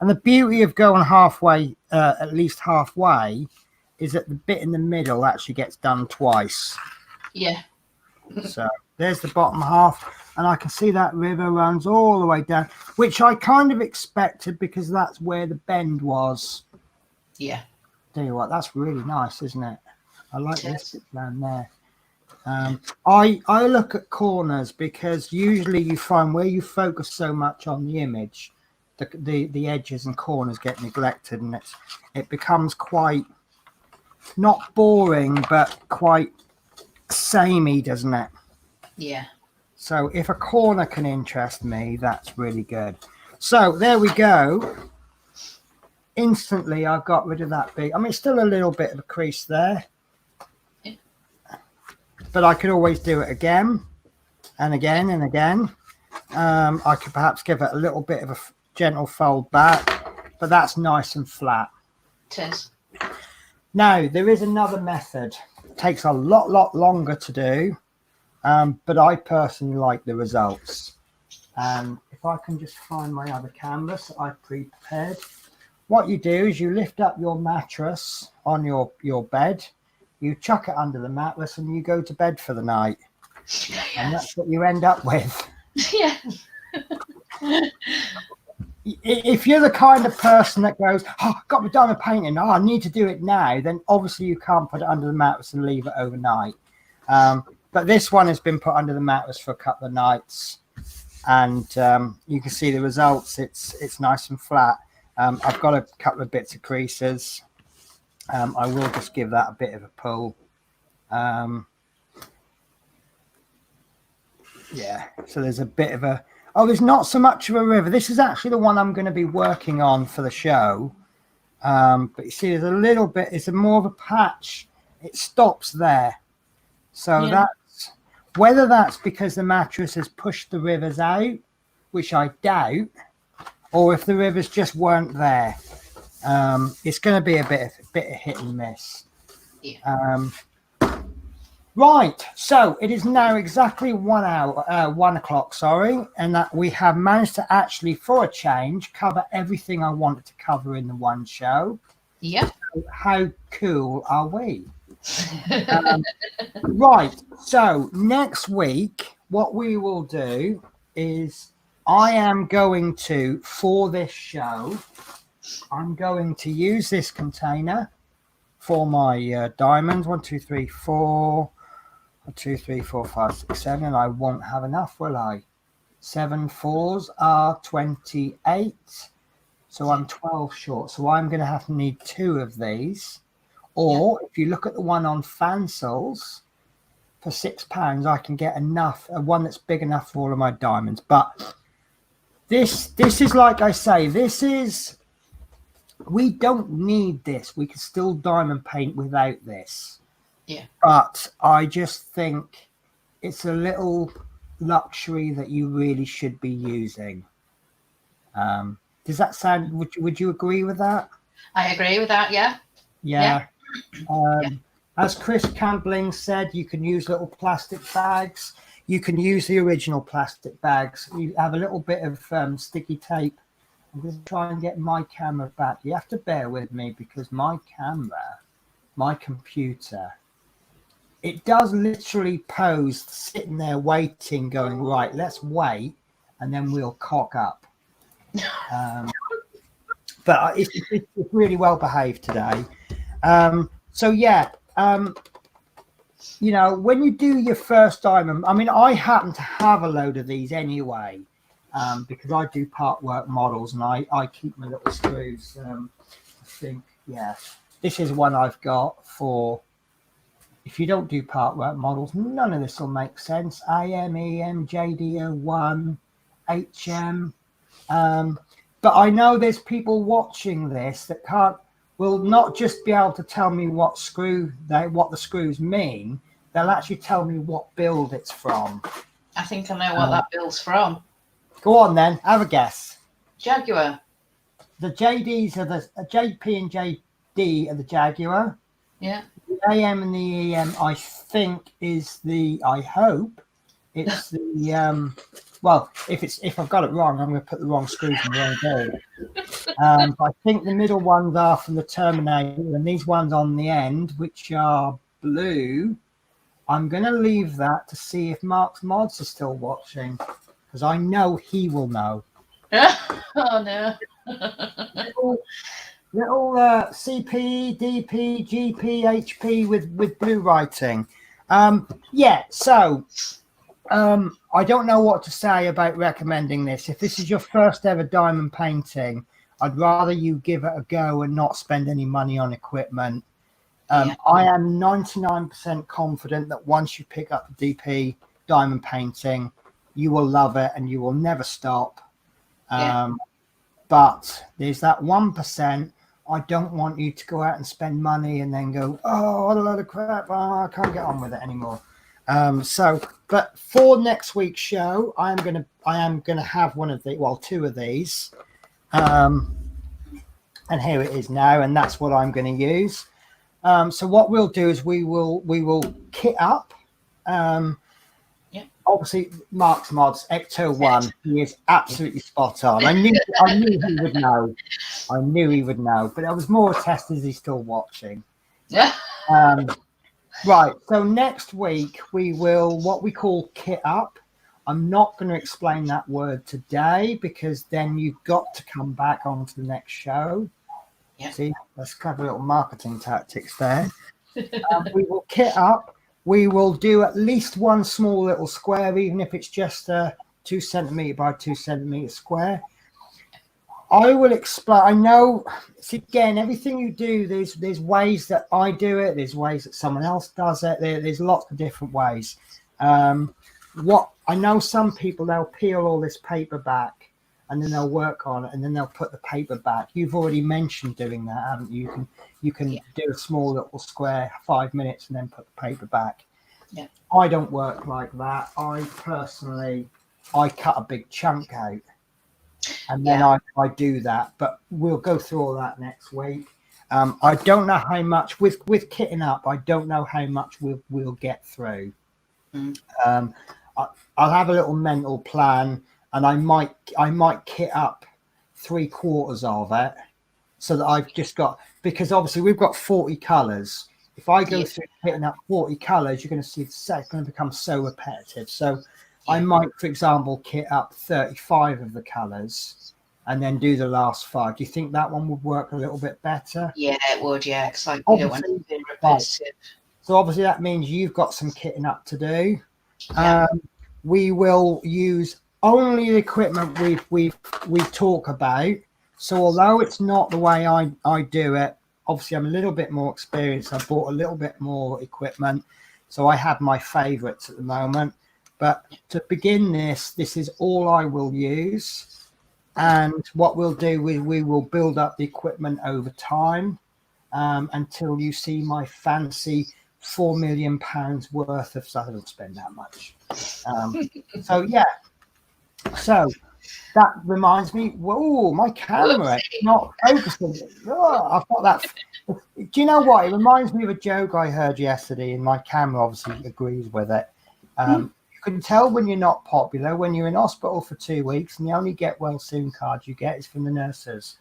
And the beauty of going halfway, at least halfway, is that the bit in the middle actually gets done twice. Yeah. So there's the bottom half, and I can see that river runs all the way down, which I kind of expected because that's where the bend was. Yeah. Tell you what, that's really nice, isn't it? I like this bit down there. I look at corners because usually you find where you focus so much on the image, the edges and corners get neglected, and it becomes quite, not boring, but quite samey, doesn't it? Yeah. So if a corner can interest me, that's really good. So there we go. Instantly I've got rid of that big, I mean, still a little bit of a crease there, but I could always do it again and again and again. I could perhaps give it a little bit of a gentle fold back, but that's nice and flat. It is. Now there is another method. It takes a lot longer to do, but I personally like the results. And if I can just find my other canvas that I've prepared, what you do is you lift up your mattress on your bed, you chuck it under the mattress, and you go to bed for the night. Yes. And that's what you end up with. Yeah. If you're the kind of person that goes, oh, I've got to be done with painting, oh, I need to do it now, then obviously you can't put it under the mattress and leave it overnight. But this one has been put under the mattress for a couple of nights, and you can see the results. It's nice and flat. I've got a couple of bits of creases. I will just give that a bit of a pull. Yeah, so there's a bit of a, oh, there's not so much of a river. This is actually the one I'm going to be working on for the show. But you see, there's a little bit, it's a more of a patch. It stops there. So that's, whether that's because the mattress has pushed the rivers out, which I doubt, or if the rivers just weren't there. It's going to be a bit of hit and miss. Yeah. Right, so it is now exactly 1 o'clock, sorry, and that we have managed to actually, for a change, cover everything I wanted to cover in the one show. Yep. So how cool are we? Right, so next week, what we will do is I am going to, for this show, I'm going to use this container for my diamonds. 1, 2, 3, 4. 1, 2, 3, 4, 5, 6, 7, and I won't have enough, will I? 7 4s are 28, so I'm 12 short. So I'm going to have to need 2 of these. Or if you look at the one on Fansels, for £6, I can get enough, one that's big enough for all of my diamonds. But this is like I say, we don't need this. We can still diamond paint without this. Yeah. But I just think it's a little luxury that you really should be using. Does that sound, would you agree with that? I agree with that, yeah. Yeah. As Chris Campbelling said, you can use little plastic bags. You can use the original plastic bags. You have a little bit of sticky tape. I'm going to try and get my camera back. You have to bear with me because my computer, it does literally pose sitting there waiting, going, right, let's wait, and then we'll cock up. But it's really well behaved today. So yeah, you know, when you do your first diamond, I mean, I happen to have a load of these anyway, because I do part work models and I keep my little screws. I think, yeah, this is one I've got for, if you don't do part work models, none of this will make sense. AM, EM, JD01, HM. But I know there's people watching this that will not just be able to tell me what the screws mean. They'll actually tell me what build it's from. I think I know what that build's from. Go on then, have a guess. Jaguar. The JDs are the JP and JD are the Jaguar. Yeah. The AM and the EM, I think, is I hope it's the well, if I've got it wrong, I'm going to put the wrong screws in the wrong hole. But I think the middle ones are from the Terminator, and these ones on the end, which are blue, I'm going to leave that to see if Mark's Mods is still watching, because I know he will know. Oh no. Little CP, DP, GP, HP with blue writing. Yeah, so I don't know what to say about recommending this. If this is your first ever diamond painting, I'd rather you give it a go and not spend any money on equipment. I am 99% confident that once you pick up the DP diamond painting, you will love it and you will never stop. But there's that 1%. I don't want you to go out and spend money and then go, oh, what a load of crap. Oh, I can't get on with it anymore. But for next week's show, I am gonna have two of these. And here it is now, and that's what I'm going to use. So what we'll do is we will kit up. Obviously, Mark's Mods Ecto 1, he is absolutely spot on. I knew he would know. I knew he would know, but it was more a test as he's still watching. Yeah. Right, so next week we will what we call kit up. I'm not going to explain that word today because then you've got to come back onto the next show. Yeah. See, let's cover little marketing tactics there. We will kit up. We will do at least one small little square, even if it's just a 2 centimetre by 2 centimetre square. I will explain. I know, see, again, everything you do, there's ways that I do it. There's ways that someone else does it. There's lots of different ways. What I know some people, they'll peel all this paper back and then they'll work on it and then they'll put the paper back. You've already mentioned doing that, haven't you? You can Yeah. do a small little square, 5 minutes, and then put the paper back. Yeah. I don't work like that. I personally, I cut a big chunk out and then Yeah. I do that, but we'll go through all that next week. I don't know how much with kitting up. I don't know how much we'll get through. Mm. I'll have a little mental plan, and I might kit up 3/4 of it, so that I've just got, because obviously we've got 40 colours. If I go Yeah. through hitting up 40 colours, you're going to see it's going to become so repetitive. So Yeah. I might, for example, kit up 35 of the colours and then do the last 5. Do you think that one would work a little bit better? Yeah, it would. Yeah, because like you don't want Obviously, to be repetitive. so obviously that means you've got some kitting up to do. Yeah. We will use only the equipment we talk about. So although it's not the way I do it, obviously I'm a little bit more experienced. I bought a little bit more equipment, so I have my favorites at the moment. But to begin this is all I will use. And what we'll do, we will build up the equipment over time, until you see my fancy £4 million worth of stuff. I don't spend that much. So yeah. So that reminds me. Whoa, my camera is not focusing. Oh, I've got that. Do you know what? It reminds me of a joke I heard yesterday, and my camera obviously agrees with it. You can tell when you're not popular when you're in hospital for 2 weeks, and the only get well soon card you get is from the nurses.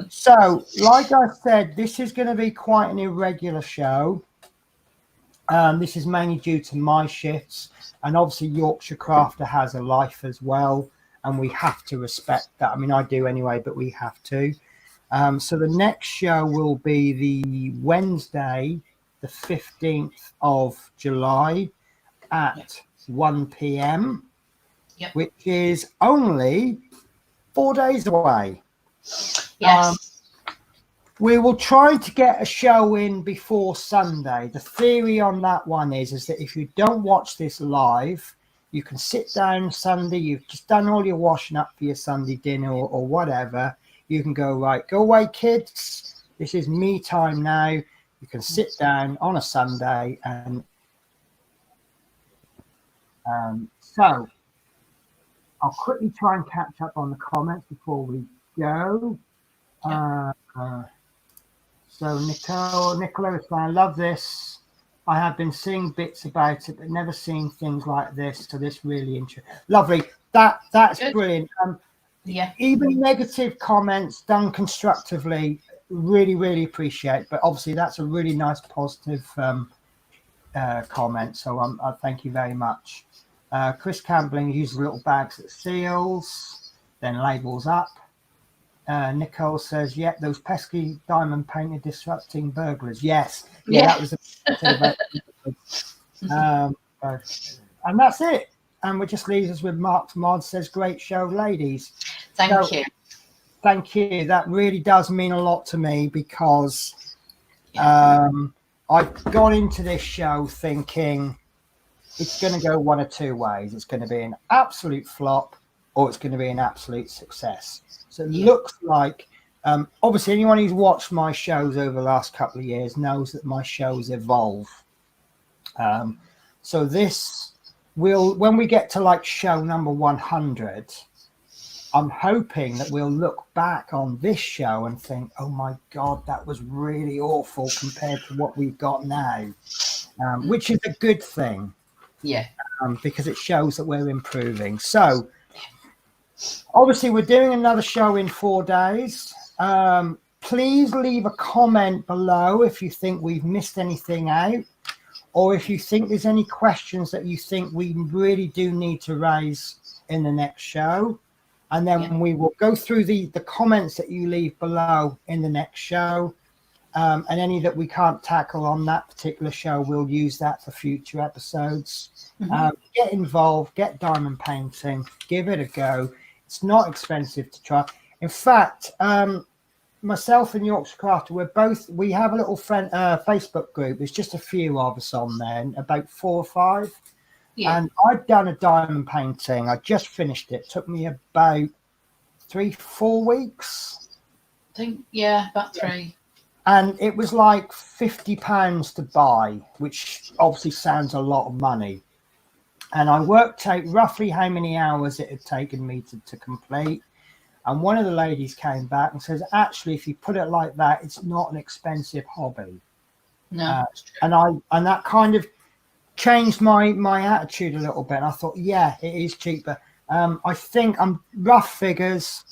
So, like I said, this is going to be quite an irregular show. This is mainly due to my shifts, and obviously Yorkshire Crafter has a life as well, and we have to respect that. I mean, I do anyway, but we have to. So the next show will be the Wednesday, the 15th of July at 1 p.m, which is only 4 days away. Yes. We will try to get a show in before Sunday. The theory on that one is that if you don't watch this live, you can sit down Sunday, you've just done all your washing up for your Sunday dinner or whatever. You can go, right, go away, kids. This is me time now. You can sit down on a Sunday and so I'll quickly try and catch up on the comments before we go. So Nicola is saying, I love this. I have been seeing bits about it, but never seen things like this. So this really interesting. Lovely. That's Good. Brilliant. Yeah. Even negative comments done constructively, really appreciate. But obviously that's a really nice positive comment. So I thank you very much. Chris Campbelling uses little bags that seals, then labels up. Nicole says, yeah, those pesky diamond painted disrupting burglars. Yes. Yeah. That was and that's it. And we just leaves us with Mark's Mod says, great show, ladies. Thank you. Thank you. That really does mean a lot to me, because I've gone into this show thinking it's going to go one of two ways. It's going to be an absolute flop, or it's going to be an absolute success. So it looks like, obviously anyone who's watched my shows over the last couple of years knows that my shows evolve. So this will, when we get to like show number 100, I'm hoping that we'll look back on this show and think, oh my God, that was really awful compared to what we've got now, which is a good thing. Yeah. Because it shows that we're improving. So obviously we're doing another show in 4 days. Please leave a comment below if you think we've missed anything out, or if you think there's any questions that you think we really do need to raise in the next show. And then we will go through the comments that you leave below in the next show. And any that we can't tackle on that particular show, we'll use that for future episodes. Get involved, get diamond painting, give it a go. It's not expensive to try. In fact, myself and Yorkshire Crafter, we have a little Facebook group. There's just a few of us on there, and about 4 or 5. Yeah. And I'd done a diamond painting. I just finished it. It took me about 3-4 weeks. I think, yeah, about 3. And it was like £50 to buy, which obviously sounds a lot of money. And I worked out roughly how many hours it had taken me to complete. And one of the ladies came back and says, actually, if you put it like that, it's not an expensive hobby. No. And that kind of changed my attitude a little bit. And I thought, yeah, it is cheaper. I think rough figures.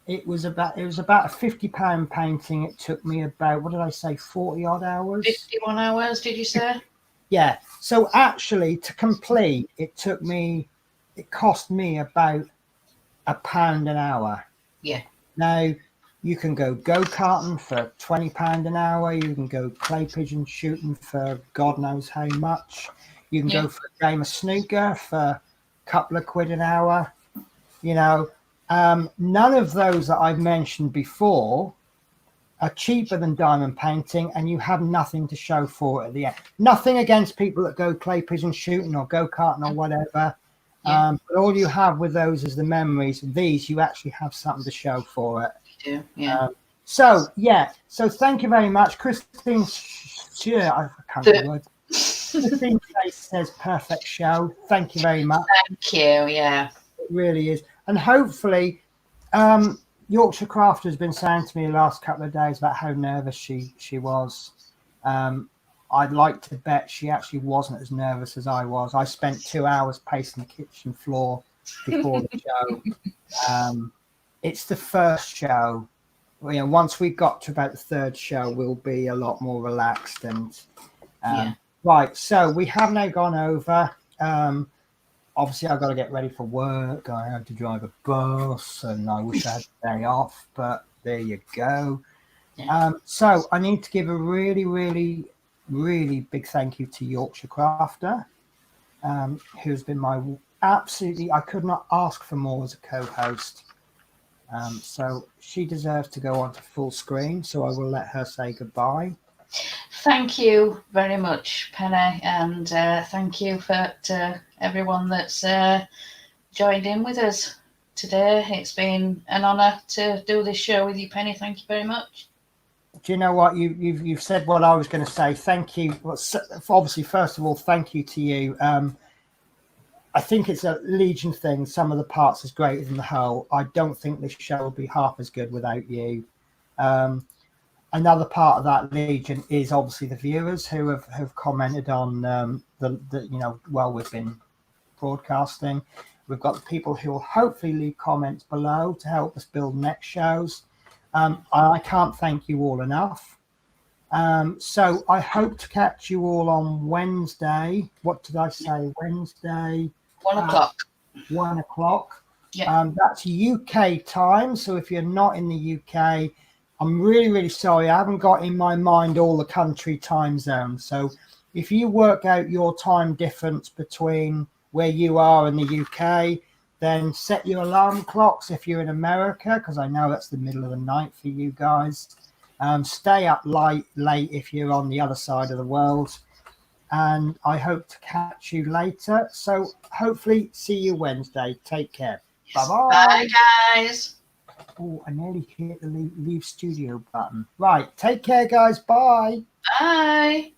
It was about a £50 painting. It took me about, what did I say, 40 odd hours? 51 hours, did you say? Yeah. So actually, to complete, it cost me about £1 an hour. Yeah. Now, you can go-karting for £20 an hour. You can go clay pigeon shooting for God knows how much. You can go for a game of snooker for a couple of quid an hour. You know, none of those that I've mentioned before are cheaper than diamond painting, and you have nothing to show for it at the end. Nothing against people that go clay pigeon shooting or go-karting or whatever. Yeah. But all you have with those is the memories. These, you actually have something to show for it. You do, yeah. So thank you very much. Christine, I can't get the word. Christine says perfect show. Thank you very much. Thank you, yeah. It really is. And hopefully, Yorkshire Crafter has been saying to me the last couple of days about how nervous she was. I'd like to bet she actually wasn't as nervous as I was. I spent 2 hours pacing the kitchen floor before the show. It's the first show. You know, once we got to about the third show, we'll be a lot more relaxed. And right, so we have now gone over. Obviously, I've got to get ready for work. I have to drive a bus, and I wish I had a day off, but there you go. Yeah. So I need to give a really, really, really big thank you to Yorkshire Crafter, who's been I could not ask for more as a co-host. So she deserves to go on to full screen, so I will let her say goodbye. Thank you very much, Penny, and thank you to everyone that's joined in with us today. It's been an honour to do this show with you, Penny. Thank you very much. Do you know what? You've said what I was going to say. Thank you. Well, obviously, first of all, thank you to you. I think it's a Legion thing. Some of the parts is greater than the whole. I don't think this show will be half as good without you. Another part of that Legion is obviously the viewers who have commented on while we've been broadcasting. We've got the people who will hopefully leave comments below to help us build next shows. I can't thank you all enough. So I hope to catch you all on Wednesday. What did I say? Wednesday. 1 o'clock. 1 o'clock. Yeah. That's UK time. So if you're not in the UK, I'm really, really sorry. I haven't got in my mind all the country time zones. So if you work out your time difference between where you are in the UK, then set your alarm clocks if you're in America, because I know that's the middle of the night for you guys. Stay up late if you're on the other side of the world. And I hope to catch you later. So hopefully see you Wednesday. Take care. Bye-bye. Bye, guys. Oh, I nearly hit the leave studio button. Right. Take care, guys. Bye. Bye.